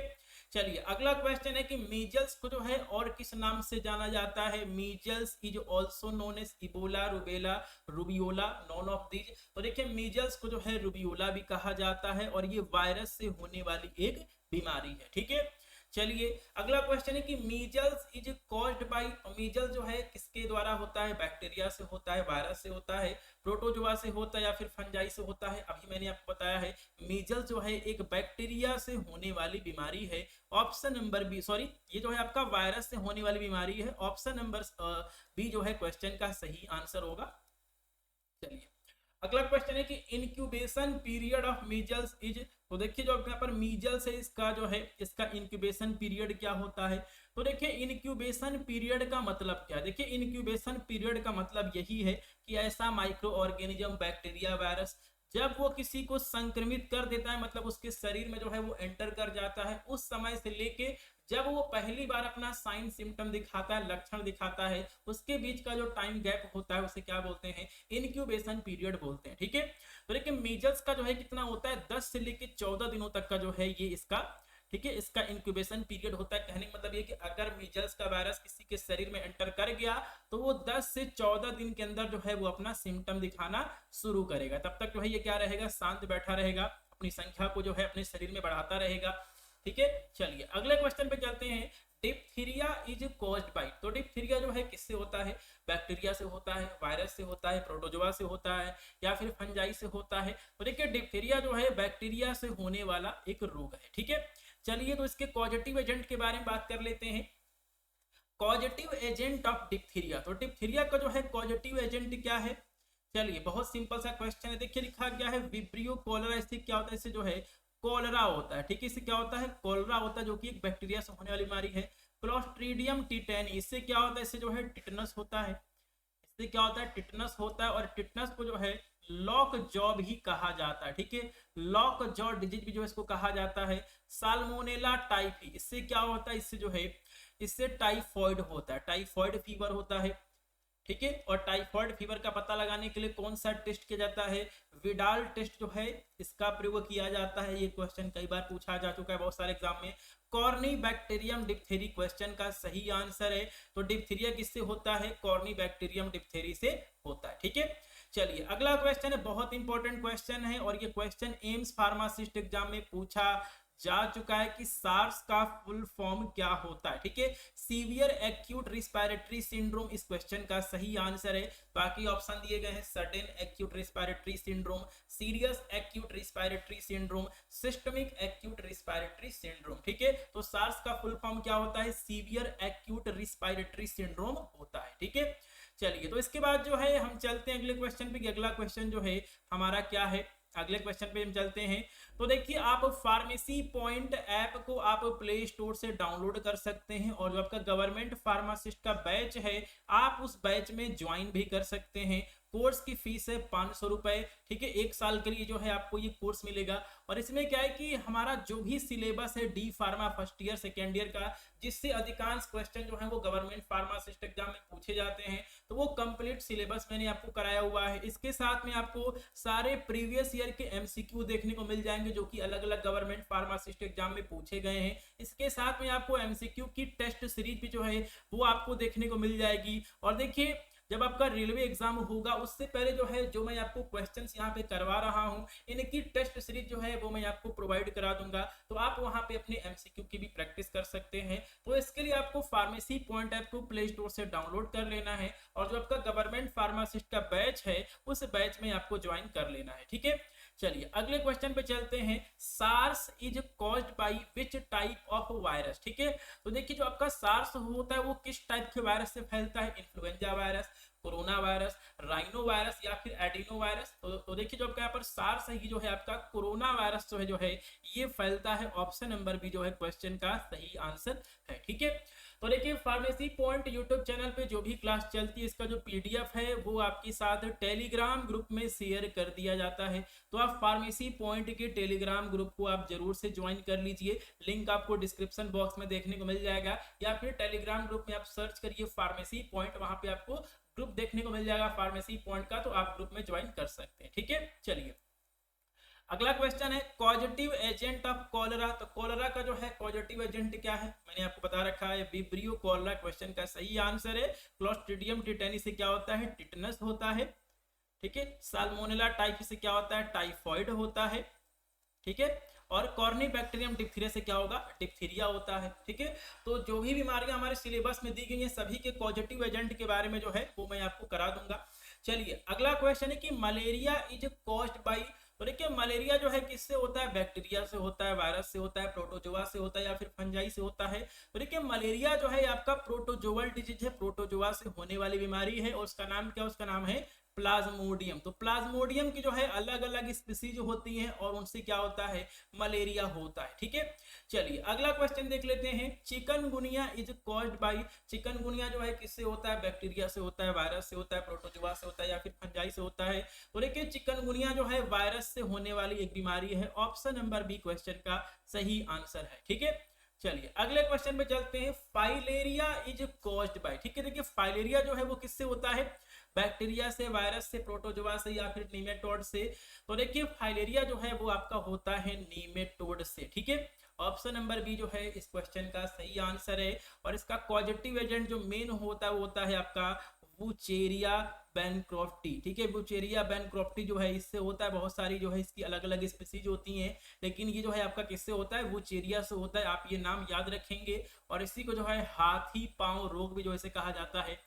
चलिए अगला क्वेश्चन है कि मीजल्स को जो है और किस नाम से जाना जाता है? Measles is also known as Ebola, rubella, rubeola, none of these. तो देखिए मीजल्स को जो है रूबियोला भी कहा जाता है और ये वायरस से होने वाली एक बीमारी है। ठीक है, चलिए अगला क्वेश्चन है कि measles is caused bye. Measles जो है किसके द्वारा होता है? बैक्टीरिया से होता है, वायरस से होता है, प्रोटोजोआ से होता है, या फिर फंजाई से होता है? अभी मैंने आपको बताया है मीजल्स जो है एक बैक्टीरिया से होने वाली बीमारी है। ऑप्शन नंबर बी, सॉरी ये जो है आपका वायरस से होने वाली बीमारी है। ऑप्शन नंबर बी जो है क्वेश्चन का सही आंसर होगा। चलिए अगला क्वेश्चन है कि incubation period of measles is. तो देखिए जो यहाँ पर मीजल्स है इसका जो है इसका इंक्यूबेशन पीरियड क्या होता है? तो देखिए इनक्यूबेशन पीरियड का मतलब क्या है? देखिए इनक्यूबेशन पीरियड का मतलब यही है कि ऐसा माइक्रो ऑर्गेनिज्म, बैक्टीरिया, वायरस जब वो किसी को संक्रमित कर देता है, मतलब उसके शरीर में जो है वो एंटर कर जाता है, उस समय से लेके जब वो पहली बार अपना साइन सिम्टम दिखाता है, लक्षण दिखाता है, उसके बीच का जो टाइम गैप होता है उसे क्या बोलते हैं? इनक्यूबेशन पीरियड बोलते हैं। ठीक है, तो देखिए मीजल्स का जो है कितना होता है? 10 से लेके 14 दिनों तक का जो है ये इसका, ठीक है, इसका इंक्यूबेशन पीरियड होता है। कहने का मतलब ये कि अगर मीजल्स का वायरस किसी के शरीर में एंटर कर गया तो वो 10 से 14 दिन के अंदर जो है वो अपना सिम्टम दिखाना शुरू करेगा। तब तक जो है ये क्या रहेगा? शांत बैठा रहेगा, अपनी संख्या को जो है अपने शरीर में बढ़ाता रहेगा। ठीक है, चलिए अगले क्वेश्चन पे चलते हैं। Diphtheria is caused bye. तो डिप्थीरिया जो है किससे होता है? बैक्टीरिया से होता है, वायरस से होता है, प्रोटोजोआ से होता है, या फिर फंजाई से होता है? तो देखिए डिप्थीरिया जो है बैक्टीरिया से होने वाला एक रोग है। ठीक है, चलिए तो इसके कॉजेटिव एजेंट के बारे में बात कर लेते हैं। Causative agent of diphtheria. तो डिप्थीरिया का जो है कॉजेटिव एजेंट क्या है? चलिए बहुत सिंपल सा क्वेश्चन है, देखिए लिखा गया है विब्रियो कॉलरा। इससे क्या होता है? इससे जो है कॉलरा होता है। ठीक है, इससे क्या होता है? कॉलरा होता है, जो कि एक बैक्टीरिया से होने वाली बीमारी है। क्लोस्ट्रीडियम टिटेनी, इससे क्या होता है? इससे जो है टिटनस होता है। इससे क्या होता है? टिटनस होता है, और टिटनस को जो है लॉक जॉ भी कहा जाता है। ठीक है, लॉक जॉ डिजीज भी जो है इसको कहा जाता है। साल्मोनेला टाइफी, इससे क्या होता है? इससे जो है इससे टाइफॉइड होता है, टाइफॉइड फीवर होता है। ठीक है, और टाइफॉइड फीवर का पता लगाने के लिए कौन सा टेस्ट किया जाता है? विडाल टेस्ट जो है इसका प्रयोग किया जाता है। ये क्वेश्चन कई बार पूछा जा चुका है बहुत सारे एग्जाम में। कॉर्नी बैक्टीरियम डिप्थेरी क्वेश्चन का सही आंसर है। तो डिप्थीरिया किससे होता है? कॉर्नी बैक्टीरियम डिप्थेरी से होता है। ठीक है, चलिए अगला क्वेश्चन है, बहुत इंपॉर्टेंट क्वेश्चन है और ये क्वेश्चन एम्स फार्मासिस्ट एग्जाम में पूछा जा चुका है कि सार्स का फुल फॉर्म क्या होता है। ठीक है, सीवियर एक्यूट रिस्पिरेटरी सिंड्रोम इस क्वेश्चन का सही आंसर है। बाकी ऑप्शन दिए गए हैं sudden acute respiratory syndrome, serious acute respiratory syndrome, systemic acute respiratory syndrome. ठीक है, तो सार्स का फुल फॉर्म क्या होता है, सीवियर एक्यूट रिस्पिरेटरी सिंड्रोम होता है। ठीक है, चलिए तो इसके बाद जो है हम चलते हैं अगले क्वेश्चन पे कि अगला क्वेश्चन जो है हमारा क्या है। अगले क्वेश्चन पे हम चलते हैं। तो देखिए आप फार्मेसी पॉइंट ऐप को आप प्ले स्टोर से डाउनलोड कर सकते हैं और जो आपका गवर्नमेंट फार्मासिस्ट का बैच है आप उस बैच में ज्वाइन भी कर सकते हैं। कोर्स की फीस है 500 रुपए। ठीक है, 1 साल के लिए जो है आपको ये कोर्स मिलेगा और इसमें क्या है कि हमारा जो भी सिलेबस है D pharma first year second year का, जिससे अधिकांश क्वेश्चन जो है वो गवर्नमेंट फार्मासिस्ट एग्जाम में पूछे जाते हैं, तो वो कंप्लीट सिलेबस मैंने आपको कराया हुआ है। इसके साथ में आपको सारे प्रीवियस ईयर के एमसीक्यू देखने को मिल जाएंगे जो कि अलग अलग गवर्नमेंट फार्मासिस्ट एग्जाम में पूछे गए हैं। इसके साथ में आपको एमसीक्यू की टेस्ट सीरीज भी जो है वो आपको देखने को मिल जाएगी। और देखिए जब आपका रेलवे एग्जाम होगा उससे पहले जो है जो मैं आपको क्वेश्चंस यहाँ पे करवा रहा हूँ इनकी टेस्ट सीरीज जो है वो मैं आपको प्रोवाइड करा दूंगा, तो आप वहाँ पे अपने एमसीक्यू की भी प्रैक्टिस कर सकते हैं। तो इसके लिए आपको फार्मेसी पॉइंट ऐप को प्ले स्टोर से डाउनलोड कर लेना है और जो आपका गवर्नमेंट फार्मासिस्ट का बैच है उस बैच में आपको ज्वाइन कर लेना है। ठीक है, चलिए अगले क्वेश्चन पे चलते हैं। SARS is caused by which type of virus. ठीक है, तो देखिए जो आपका सार्स होता है वो किस टाइप के वायरस से फैलता है, influenza virus, corona virus, rhino virus या फिर एडिनो वायरस। तो देखिए जो आपका यहाँ पर सार्स है जो है आपका कोरोना वायरस जो है ये फैलता है। ऑप्शन नंबर बी जो है क्वेश्चन का सही आंसर है। ठीक है, तो देखिए फार्मेसी पॉइंट यूट्यूब चैनल पे जो भी क्लास चलती है इसका जो पीडीएफ है वो आपके साथ टेलीग्राम ग्रुप में शेयर कर दिया जाता है। तो आप फार्मेसी पॉइंट के टेलीग्राम ग्रुप को आप जरूर से ज्वाइन कर लीजिए। लिंक आपको डिस्क्रिप्शन बॉक्स में देखने को मिल जाएगा या फिर टेलीग्राम ग्रुप में आप सर्च करिए फार्मेसी पॉइंट, वहां पे आपको ग्रुप देखने को मिल जाएगा फार्मेसी पॉइंट का, तो आप ग्रुप में ज्वाइन कर सकते हैं। ठीक है, चलिए अगला क्वेश्चन है कॉजेटिव एजेंट ऑफ कॉलरा। तो कॉलरा का जो है कॉजेटिव एजेंट क्या है मैंने आपको बता रखा है, विब्रियो कॉलरा क्वेश्चन का सही आंसर है। क्लोस्ट्रिडियम टिटेनी से क्या होता है, टिटनस होता है। ठीक है, साल्मोनेला टाइफी से क्या होता है, टाइफॉइड होता है। ठीक है, और कॉर्निबैक्टीरियम डिप्थीरिया से क्या होगा, डिप्थीरिया होता है। ठीक है, तो जो भी बीमारियां हमारे सिलेबस में दी गई हैं सभी के कॉजेटिव एजेंट के बारे में जो है वो मैं आपको करा दूंगा। चलिए अगला क्वेश्चन है कि मलेरिया इज कॉज्ड बाय। तो देखिए मलेरिया जो है किससे होता है, बैक्टीरिया से होता है, वायरस से होता है, प्रोटोजोआ से होता है या फिर फंजाई से होता है। तो देखिए मलेरिया जो है आपका प्रोटोजोअल डिजीज है, प्रोटोजोआ से होने वाली बीमारी है और उसका नाम क्या है, उसका नाम है प्लाज्मोडियम। तो प्लाज्मोडियम की जो है अलग अलग स्पीसीज होती हैं और उनसे क्या होता है, मलेरिया होता है। ठीक है, चलिए अगला क्वेश्चन देख लेते हैं। Chikungunya is caused bye. Chikungunya जो है किससे होता है, बैक्टीरिया से होता है, वायरस से होता है, प्रोटोजोआ से होता है या फिर फंजाई से होता है। तो देखिए चिकनगुनिया जो है वायरस से होने वाली एक बीमारी है। ऑप्शन नंबर बी क्वेश्चन का सही आंसर है। ठीक है, चलिए अगले क्वेश्चन पे चलते हैं। Filaria is caused bye. ठीक है, देखिए फाइलेरिया जो है वो किससे होता है, बैक्टीरिया से, वायरस से, प्रोटोजोआ से या फिर नीमेटोड से। तो देखिए फाइलेरिया जो है वो आपका होता है नीमेटोड से। ठीक है, ऑप्शन नंबर बी जो है इस क्वेश्चन का सही आंसर है और इसका कॉजेटिव एजेंट जो मेन होता है वो होता है आपका वुचेरिया बैनक्रॉफ्टी। ठीक है, वुचेरिया बैनक्रॉफ्टी जो है इससे होता है, बहुत सारी जो है इसकी अलग अलग स्पीसीज होती हैं लेकिन ये जो है आपका किससे होता है, वुचेरिया से होता है। आप ये नाम याद रखेंगे और इसी को जो है हाथी पांव रोग भी जो इसे कहा जाता है,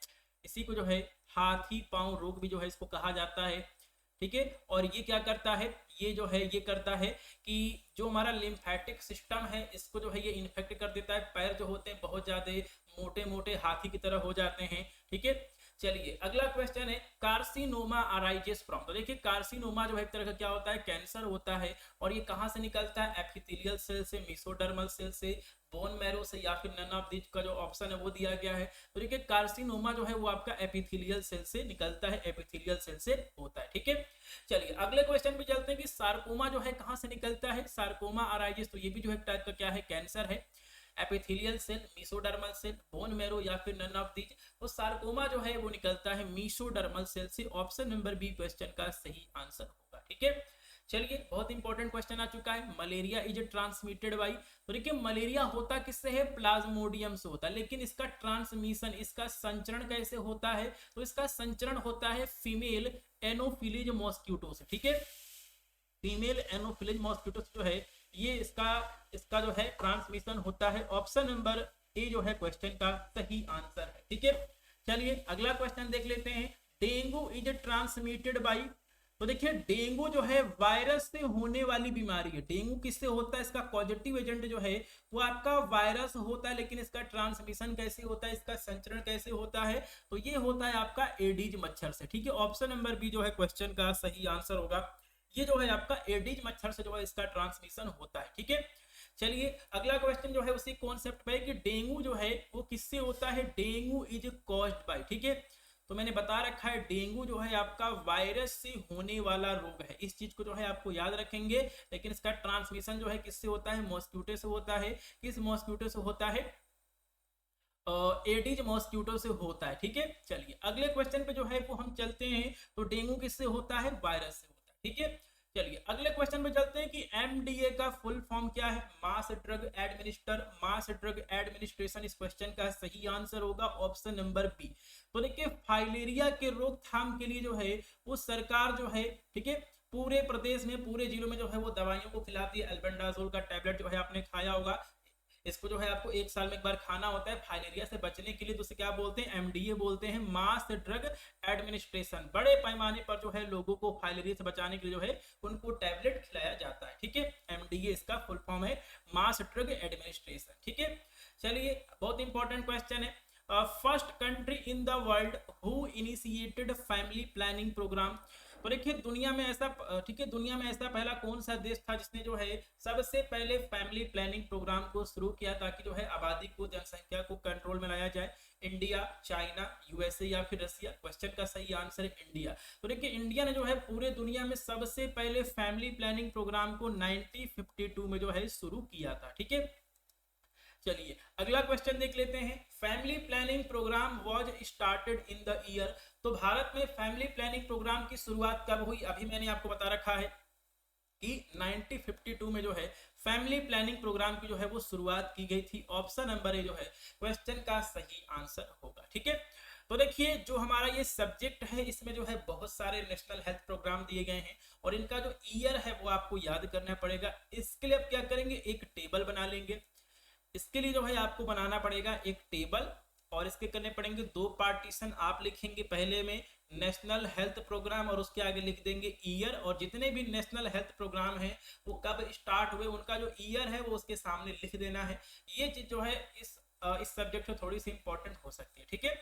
इसी को जो है हाथी पांव रोग भी जो है इसको कहा जाता है। ठीक है, और ये क्या करता है, ये जो है ये करता है कि जो हमारा लिम्फेटिक सिस्टम है इसको जो है ये इन्फेक्ट कर देता है। पैर जो होते हैं बहुत ज्यादा मोटे मोटे हाथी की तरह हो जाते हैं। ठीक है, चलिए अगला क्वेश्चन है कार्सिनोमा अराइजेस फ्रॉम। तो देखिए कार्सिनोमा जो है एक तरह का क्या होता है, कैंसर होता है और ये कहां से निकलता है, एपिथेलियल सेल से, मेसोडर्मल सेल से, बोन मैरो से या फिर नन ऑफ दीज का जो ऑप्शन है वो दिया गया है। तो देखिए कार्सिनोमा जो है वो आपका एपिथेलियल सेल से निकलता है, एपिथेलियल सेल से होता है। ठीक है, चलिए अगले क्वेश्चन पे चलते हैं कि सार्कोमा जो है कहां से निकलता है, सार्कोमा अराइजेस। तो ये भी जो है टाइप का क्या है, कैंसर है। Epithelial cell, mesodermal cell, bone marrow या फिर नन ऑफ दीज। तो सार्कोमा जो है वो निकलता है मेसोडर्मल सेल से। ऑप्शन नंबर बी क्वेश्चन का सही आंसर होगा। ठीक है, चलिए, बहुत इंपॉर्टेंट क्वेश्चन आ चुका है। मलेरिया इज ट्रांसमिटेड बाई, तो देखिए मलेरिया होता किससे है, प्लाज्मोडियम से होता है, लेकिन इसका ट्रांसमिशन, इसका संचरण कैसे होता है, तो इसका संचरण होता है फीमेल एनोफिलीज मॉस्क्यूटो से। ठीक है, फीमेल एनोफिलीज मॉस्क्यूटो जो है ये इसका जो है ट्रांसमिशन होता है। ऑप्शन नंबर ए जो है क्वेश्चन का सही आंसर है। ठीक है, चलिए अगला क्वेश्चन देख लेते हैं। डेंगू इज ट्रांसमिटेड बाई, तो देखिए डेंगू जो है वायरस से होने वाली बीमारी है। डेंगू किससे होता है, इसका पॉजिटिव एजेंट जो है वो आपका वायरस होता है, लेकिन इसका ट्रांसमिशन कैसे होता है, इसका संचरण कैसे होता है, तो ये होता है आपका एडीज मच्छर से। ठीक है, ऑप्शन नंबर बी जो है क्वेश्चन का सही आंसर होगा। ये जो है आपका एडीज मच्छर से जो है इसका ट्रांसमिशन होता है। ठीक है, चलिए अगला क्वेश्चन जो है उसी कॉन्सेप्ट पे कि डेंगू जो है वो किससे होता है, डेंगू इज कॉज्ड बाय। ठीक है, तो मैंने बता रखा है डेंगू जो है आपका वायरस से होने वाला रोग है, इस चीज को जो है आपको याद रखेंगे। लेकिन इसका ट्रांसमिशन जो है किससे होता है, मॉस्क्यूटो से होता है। किस मॉस्क्यूटो से होता है, एडीज मॉस्क्यूटो से होता है। ठीक है, चलिए अगले क्वेश्चन पे जो है वो हम चलते हैं। तो डेंगू किससे होता है, वायरस से होता है। ठीक है, चलिए अगले क्वेश्चन पे चलते हैं कि एमडीए का फुल फॉर्म क्या है, मास ड्रग एडमिनिस्ट्रेशन। इस क्वेश्चन का सही आंसर होगा ऑप्शन नंबर बी। तो देखिए फाइलेरिया के रोकथाम के लिए जो है वो सरकार जो है, ठीक है, पूरे प्रदेश में, पूरे जिलों में जो है वो दवाइयों को खिलाती है। एल्बेंडाजोल का टैबलेट जो है आपने खाया होगा, इसको जो है आपको 1 साल में एक बार खाना होता है फाइलेरिया से बचने के लिए। तो क्या बोलते हैं, एमडीए बोलते हैं, मास ड्रग एडमिनिस्ट्रेशन। बड़े पैमाने पर जो है लोगों को फाइलेरिया से बचाने के लिए जो है उनको टैबलेट खिलाया जाता है। ठीक है, एमडीए इसका फुल फॉर्म है, मास ड्रग एडमिनिस्ट्रेशन। ठीक है, चलिए बहुत इंपॉर्टेंट क्वेश्चन है। First country in the world who initiated family planning programme, तो देखिए दुनिया में ऐसा, ठीक है, दुनिया में ऐसा पहला कौन सा देश था जिसने जो है सबसे पहले फैमिली प्लानिंग प्रोग्राम को शुरू किया ताकि जो है आबादी को, जनसंख्या को कंट्रोल में लाया जाए। इंडिया, चाइना, यूएसए या फिर रसिया, क्वेश्चन का सही आंसर है इंडिया। तो देखिए इंडिया ने जो है पूरे दुनिया में सबसे पहले फैमिली प्लानिंग प्रोग्राम को 1952 में जो है शुरू किया था। ठीक है, चलिए अगला क्वेश्चन देख लेते हैं। Family planning programme was started in the year, तो भारत में फैमिली प्लानिंग प्रोग्राम की शुरुआत कब हुई, अभी मैंने आपको बता रखा है कि 1952 में जो है फैमिली प्लानिंग प्रोग्राम की जो है वो शुरुआत की गई थी। ऑप्शन नंबर ए जो है क्वेश्चन का सही आंसर होगा। ठीक है, तो देखिए जो हमारा ये सब्जेक्ट है इसमें जो है बहुत सारे नेशनल हेल्थ प्रोग्राम दिए गए हैं और इनका जो ईयर है वो आपको याद करना पड़ेगा। इसके लिए आप क्या करेंगे, एक टेबल बना लेंगे। इसके लिए जो है आपको बनाना पड़ेगा एक टेबल और इसके करने पड़ेंगे 2 पार्टीशन। आप लिखेंगे पहले में नेशनल हेल्थ प्रोग्राम और उसके आगे लिख देंगे ईयर, और जितने भी नेशनल हेल्थ प्रोग्राम हैं वो कब स्टार्ट हुए उनका जो ईयर है वो उसके सामने लिख देना है। ये चीज जो है इस सब्जेक्ट में थोड़ी सी इंपॉर्टेंट हो सकती है। ठीक है,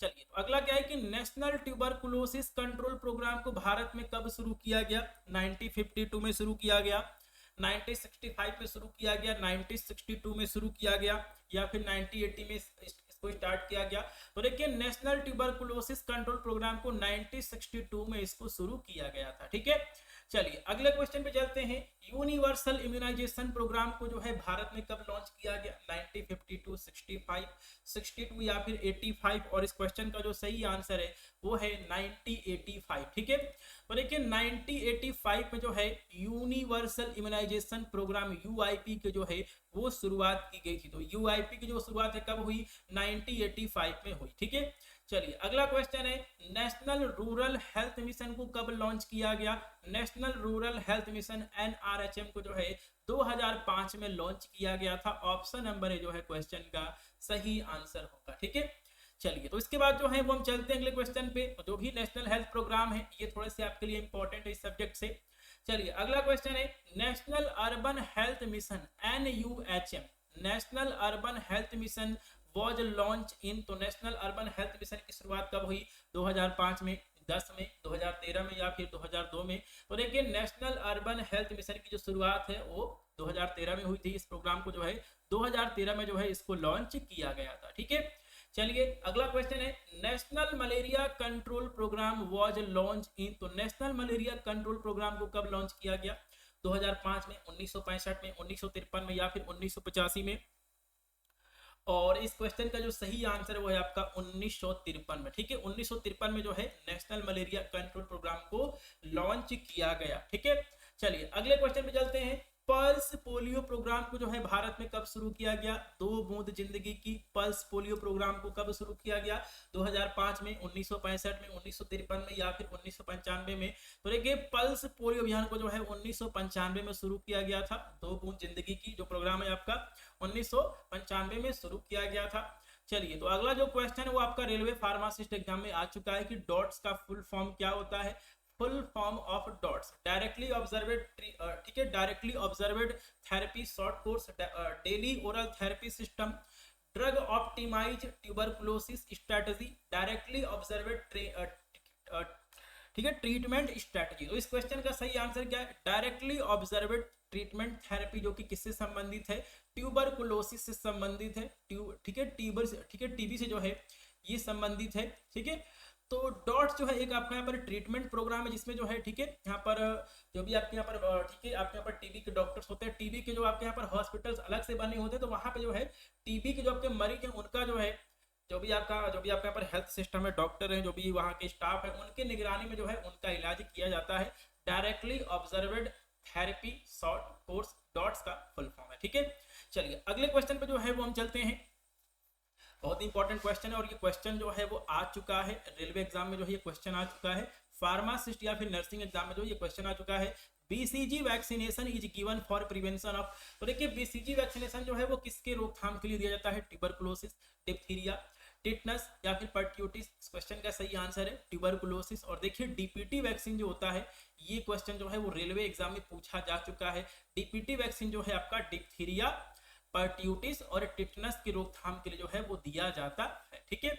चलिए तो अगला क्या है कि नेशनल ट्यूबरकुलोसिस कंट्रोल प्रोग्राम को भारत में कब शुरू किया गया, 1952 में शुरू किया गया, 1965 में शुरू किया गया, 1962 में शुरू किया गया या फिर 1980 में इसको स्टार्ट किया गया। तो देखिए नेशनल ट्यूबरकुलोसिस कंट्रोल प्रोग्राम को 1962 में इसको शुरू किया गया था। ठीक है, चलिए अगले क्वेश्चन पे चलते हैं। यूनिवर्सल इम्यूनाइजेशन प्रोग्राम को जो है भारत में कब लॉन्च किया गया, 1952, 65, 62 या फिर 85, और इस क्वेश्चन का जो सही आंसर है वो है 1985। ठीक है, तो देखिए 1985 में जो है यूनिवर्सल इम्यूनाइजेशन प्रोग्राम यूआईपी के जो है वो शुरुआत की गई थी। तो यूआईपी की जो शुरुआत है कब हुई, 1985 में हुई। ठीक है, चलिए अगला क्वेश्चन है नेशनल रूरल हेल्थ मिशन को कब लॉन्च किया गया, national rural health mission NRHM को जो है 2005 में लॉन्च किया गया था। ऑप्शन नंबर ए जो है क्वेश्चन का सही आंसर होगा। ठीक है, चलिए तो इसके बाद जो है वो हम चलते हैं अगले क्वेश्चन पे। जो भी नेशनल हेल्थ प्रोग्राम है ये थोड़े से आपके लिए इंपॉर्टेंट है इस सब्जेक्ट से। चलिए अगला क्वेश्चन है national urban health mission NUHM, national urban health mission was launch in, तो नेशनल अर्बन हेल्थ मिशन की शुरुआत कब हुई, 2005 में, 10 में, 2013 में या फिर 2002 में। तो देखिए नेशनल अर्बन हेल्थ मिशन की जो शुरुआत है वो 2013 में हुई थी। इस प्रोग्राम को जो है 2013 में जो है इसको लॉन्च किया गया था। ठीक है, चलिए अगला क्वेश्चन है national malaria control programme was launch in, तो नेशनल मलेरिया कंट्रोल प्रोग्राम को कब लॉन्च किया गया, 2005 में, 1965 में, 1953 में या फिर 1985 में। और इस क्वेश्चन का जो सही आंसर है वो है आपका 1953 में। ठीक है, 1953 में जो है नेशनल मलेरिया कंट्रोल प्रोग्राम को लॉन्च किया गया। ठीक है, चलिए अगले क्वेश्चन पे चलते हैं। पल्स पोलियो प्रोग्राम को जो है भारत में कब शुरू किया गया? 2 बूंद जिंदगी की पल्स पोलियो प्रोग्राम को कब शुरू किया गया? 2005 में, 1965 में, 1953 में या फिर 1995 में? तो देखिए पल्स पोलियो अभियान को जो है 1995 में शुरू किया गया था। 2 बूंद जिंदगी की जो प्रोग्राम है आपका 1995 में शुरू किया गया था। चलिए तो अगला जो क्वेश्चन है वो आपका रेलवे फार्मासिस्ट एग्जाम में आ चुका है कि डॉट्स का फुल फॉर्म क्या होता है? Full form of DOTS directly observed, ठीक है, directly observed therapy short course daily oral therapy system, drug optimize tuberculosis strategy, directly observed, ठीक है, ट्रीटमेंट स्ट्रेटजी। तो इस क्वेश्चन का सही आंसर क्या है? डायरेक्टली ऑब्जर्वेड ट्रीटमेंट थेरेपी, जो कि किससे संबंधित है? ट्यूबरकुलोसिस से संबंधित है। ठीक है, टीबी से जो है ये संबंधित है। ठीक है, तो डॉट्स जो है एक आपका यहाँ पर ट्रीटमेंट प्रोग्राम है जिसमें जो है, ठीक है, यहाँ पर जो भी आपके यहाँ पर, ठीक है, आपके यहाँ पर टीबी के डॉक्टर्स होते हैं, टीबी के जो आपके यहाँ पर हॉस्पिटल्स अलग से बने होते हैं, तो वहाँ पे जो है टीबी के जो आपके मरीज हैं उनका जो है, जो भी आपका यहाँ पर हेल्थ सिस्टम है, डॉक्टर हैं, जो भी वहाँ के स्टाफ है, उनके निगरानी में जो है उनका इलाज किया जाता है। Directly observed therapy short course DOTS का फुल फॉर्म है। ठीक है, चलिए अगले क्वेश्चन पे जो है वो हम चलते हैं। बहुत इंपॉर्टेंट क्वेश्चन है और ये क्वेश्चन जो है वो आ चुका है रेलवे एग्जाम में, जो है ये क्वेश्चन आ चुका है। फार्मासिस्ट या फिर नर्सिंग एग्जाम में जो ये क्वेश्चन आ चुका है। BCG vaccination is given for prevention of, तो देखिए बीसीजी वैक्सीनेशन जो है वो किसके रोकथाम के लिए दिया जाता है? ट्यूबरकुलोसिस, डिप्थीरिया, टिटनस या फिर परट्यूटिस। इस क्वेश्चन का सही आंसर है ट्यूबरकुलोसिस। और देखिए डीपीटी वैक्सीन जो होता है, ये क्वेश्चन जो है वो रेलवे एग्जाम में पूछा जा चुका है। डीपीटी वैक्सीन जो है आपका डिप्थीरिया, परट्यूटिस और टिटनस की रोकथाम के लिए जो है वो दिया जाता है। ठीक है,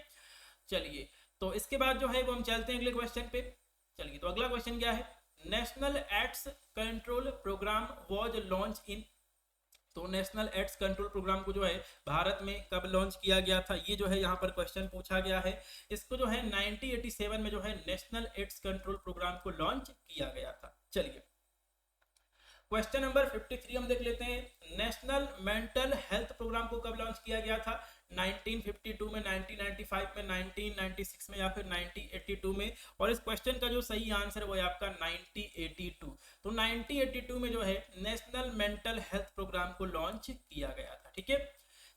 चलिए तो इसके बाद जो है वो हम चलते हैं अगले क्वेश्चन पे। चलिए तो अगला क्वेश्चन क्या है? National AIDS control programme was launch in, तो नेशनल एड्स कंट्रोल प्रोग्राम को जो है भारत में कब लॉन्च किया गया था? ये जो है यहाँ पर क्वेश्चन पूछा गया है। इसको जो है 1987 में जो है नेशनल एड्स कंट्रोल प्रोग्राम को लॉन्च किया गया था। चलिए क्वेश्चन नंबर 53 हम देख लेते हैं। नेशनल मेंटल हेल्थ प्रोग्राम को कब लॉन्च किया गया था? 1952 में, 1995 में, 1996 में या फिर 1982 में? और इस क्वेश्चन का जो सही आंसर है वो है आपका 1982। तो 1982 में जो है नेशनल मेंटल हेल्थ प्रोग्राम को लॉन्च किया गया था। ठीक है,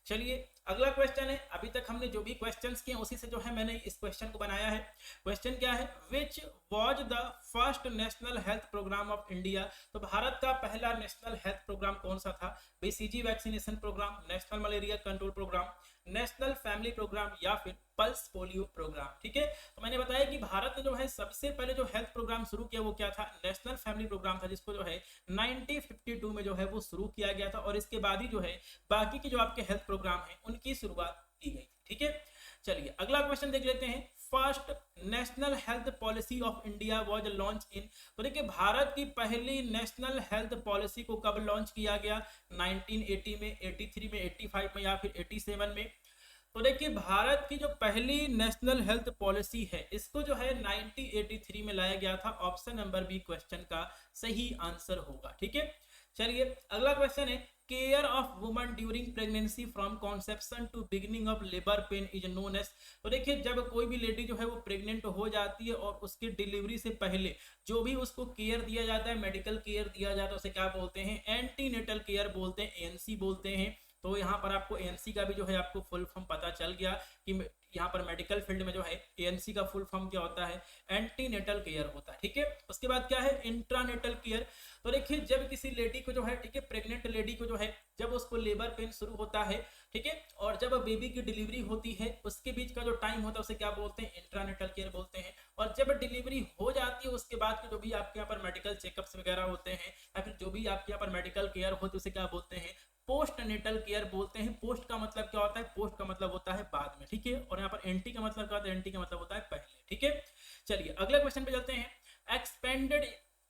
चलिए अगला क्वेश्चन है। अभी तक हमने जो भी क्वेश्चंस किए उसी से जो है मैंने इस क्वेश्चन को बनाया है। क्वेश्चन क्या है? Which was the first national health programme of India, तो भारत का पहला नेशनल हेल्थ प्रोग्राम कौन सा था? BCG vaccination programme, national malaria control programme, national family programme या फिर पल्स पोलियो प्रोग्राम। ठीक है, तो मैंने बताया कि भारत ने जो है सबसे पहले जो हेल्थ प्रोग्राम शुरू किया वो क्या था? नेशनल फैमिली प्रोग्राम था, जिसको जो है 1952 में जो है वो शुरू किया गया था। और इसके बाद ही जो है बाकी के जो आपके हेल्थ प्रोग्राम है उनकी शुरुआत की गई। ठीक है, चलिए अगला क्वेश्चन देख लेते हैं। First national health policy of India was launch in, तो देखिए भारत की पहली नेशनल हेल्थ पॉलिसी को कब लॉन्च किया गया? 1980 में, 83 में, 85 में या फिर 87 में? तो देखिए भारत की जो पहली नेशनल हेल्थ पॉलिसी है इसको जो है 1983 में लाया गया था। ऑप्शन नंबर बी क्वेश्चन का सही आंसर होगा। ठीक है, चलिए अगला क्वेश्चन है। Care of woman during pregnancy from conception to beginning of labour pain is known as, तो देखिए जब कोई भी लेडी जो है वो प्रेग्नेंट हो जाती है और उसकी डिलीवरी से पहले जो भी उसको केयर दिया जाता है, मेडिकल केयर दिया जाता है, उसे क्या बोलते हैं? एंटीनेटल केयर बोलते हैं, एएनसी बोलते हैं। तो यहाँ पर आपको एएनसी का भी जो है आपको फुल फॉर्म पता चल गया कि यहाँ पर मेडिकल फील्ड में जो है एएनसी का फुल फॉर्म क्या होता है? एंटीनेटल केयर होता है। ठीक है, उसके बाद क्या है? Intranatal care. तो देखिए जब किसी लेडी को जो है, ठीक है, प्रेग्नेंट लेडी को जो है जब उसको लेबर पेन शुरू होता है, ठीक है, और जब बेबी की डिलीवरी होती है उसके बीच का जो टाइम होता है उसे क्या बोलते हैं? इंट्रानेटल केयर बोलते हैं। और जब डिलीवरी हो जाती है उसके बाद के जो भी आपके यहाँ पर मेडिकल चेकअप्स वगैरह होते हैं या फिर जो भी आपके यहाँ पर मेडिकल केयर होती है उसे क्या बोलते हैं? पोस्ट नेटल केयर बोलते हैं। पोस्ट का मतलब क्या होता है? पोस्ट का मतलब होता है बाद में। ठीक है, और यहाँ पर एंटी का मतलब क्या होता है? एंटी का मतलब होता है पहले। ठीक है, चलिए अगले क्वेश्चन पे चलते हैं। एक्सपेंडेड,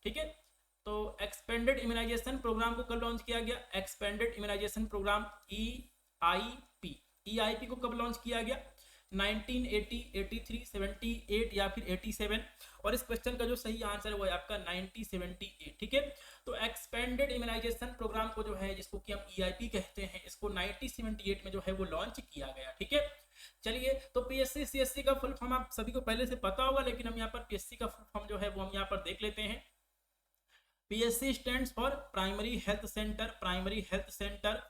ठीक है, तो एक्सपेंडेड इम्यूनाइजेशन प्रोग्राम को कब लॉन्च किया गया? Expanded immunization programme EIP, EIP को कब लॉन्च किया गया? 1980, 83, 78 या फिर 87? और इस क्वेश्चन का जो सही आंसर है वो है आपका 1978। ठीक है, तो एक्सपेंडेड इम्यूनाइजेशन प्रोग्राम को जो है, जिसको कि हम EIP कहते हैं, इसको 1978 में जो है वो लॉन्च किया गया। ठीक है, चलिए तो PSC CSC का फुल फॉर्म आप सभी को पहले से पता होगा, लेकिन हम यहाँ पर PSC का फुल फॉर्म जो है वो हम यहाँ पर देख लेते हैं। PHC stands for primary health centre, primary health centre,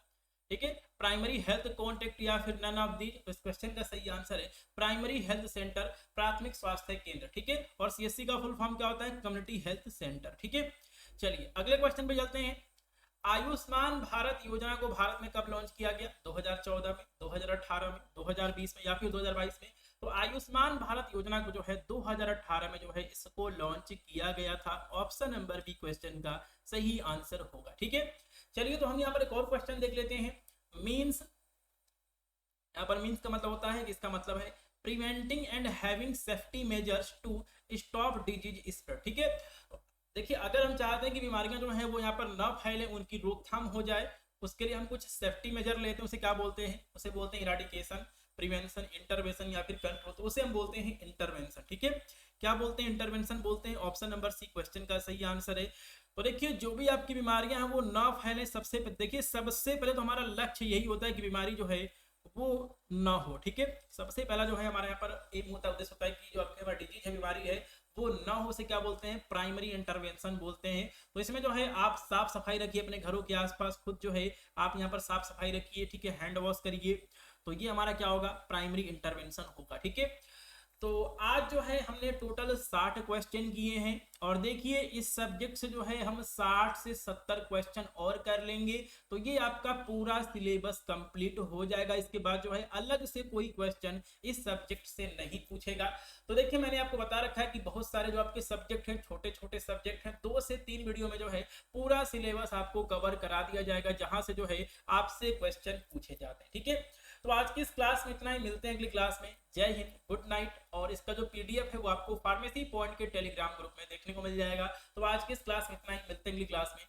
ठीक है, प्राइमरी हेल्थ कॉन्टेक्ट या फिर नन ऑफ दी। तो इस क्वेश्चन का सही आंसर है प्राइमरी हेल्थ सेंटर, प्राथमिक स्वास्थ्य केंद्र, ठीक है। और CHC का फुल फॉर्म क्या होता है? कम्युनिटी हेल्थ सेंटर, ठीक है। चलिए अगले क्वेश्चन पे चलते हैं। आयुष्मान भारत योजना को भारत में कब लॉन्च किया गया? 2014 में, 2018 में, 2020 में या फिर 2022 में? तो आयुष्मान भारत योजना को जो है 2018 में जो है इसको लॉन्च किया गया था। ऑप्शन नंबर बी क्वेश्चन का सही आंसर होगा, ठीक है। चलिए तो हम यहाँ पर एक और क्वेश्चन देख लेते हैं। मीन्स, यहाँ पर मीन्स का मतलब होता है कि इसका मतलब है preventing and having safety measures to stop disease spread, ठीक है। देखिए अगर हम चाहते हैं कि बीमारियां जो है वो यहाँ पर न फैले, उनकी रोकथाम हो जाए, उसके लिए हम कुछ सेफ्टी मेजर लेते हैं। उसे क्या बोलते हैं? उसे बोलते हैं इराडिकेशन, प्रिवेंशन, इंटरवेंशन या फिर कंट्रोल। तो उसे हम बोलते हैं इंटरवेंशन, ठीक है। क्या बोलते हैं? इंटरवेंशन बोलते हैं। ऑप्शन नंबर सी क्वेश्चन का सही आंसर है। तो देखिए जो भी आपकी बीमारियां हैं वो ना फैले, देखिए सबसे पहले तो हमारा लक्ष्य यही होता है कि बीमारी जो है वो ना हो, ठीक है। सबसे पहला जो है हमारे यहाँ पर एम होता है, उद्देश्य होता है कि जो आपके पास डिजीज है, बीमारी है, वो ना हो, से क्या बोलते हैं? प्राइमरी इंटरवेंशन बोलते हैं। तो इसमें जो है आप साफ सफाई रखिए अपने घरों के आसपास, खुद जो है आप यहाँ पर साफ सफाई रखिए, ठीक है, हैंड वॉश करिए। तो ये हमारा क्या होगा? प्राइमरी इंटरवेंशन होगा, ठीक है। तो आज जो है हमने टोटल 60 क्वेश्चन किए हैं और देखिए इस सब्जेक्ट से जो है हम 60 से 70 क्वेश्चन और कर लेंगे तो ये आपका पूरा सिलेबस कंप्लीट हो जाएगा। इसके बाद जो है अलग से कोई क्वेश्चन इस सब्जेक्ट से नहीं पूछेगा। तो देखिए मैंने आपको बता रखा है कि बहुत सारे जो आपके सब्जेक्ट हैं, छोटे छोटे सब्जेक्ट हैं, 2 से 3 वीडियो में जो है पूरा सिलेबस आपको कवर करा दिया जाएगा, जहां से जो है आपसे क्वेश्चन पूछे जाते हैं, ठीक है। तो आज की इस क्लास में इतना ही, मिलते हैं अगली क्लास में। जय हिंद, गुड नाइट। और इसका जो PDF है वो आपको फार्मेसी पॉइंट के टेलीग्राम ग्रुप में देखने को मिल जाएगा। तो आज की इस क्लास में इतना ही, मिलते हैं अगली क्लास में।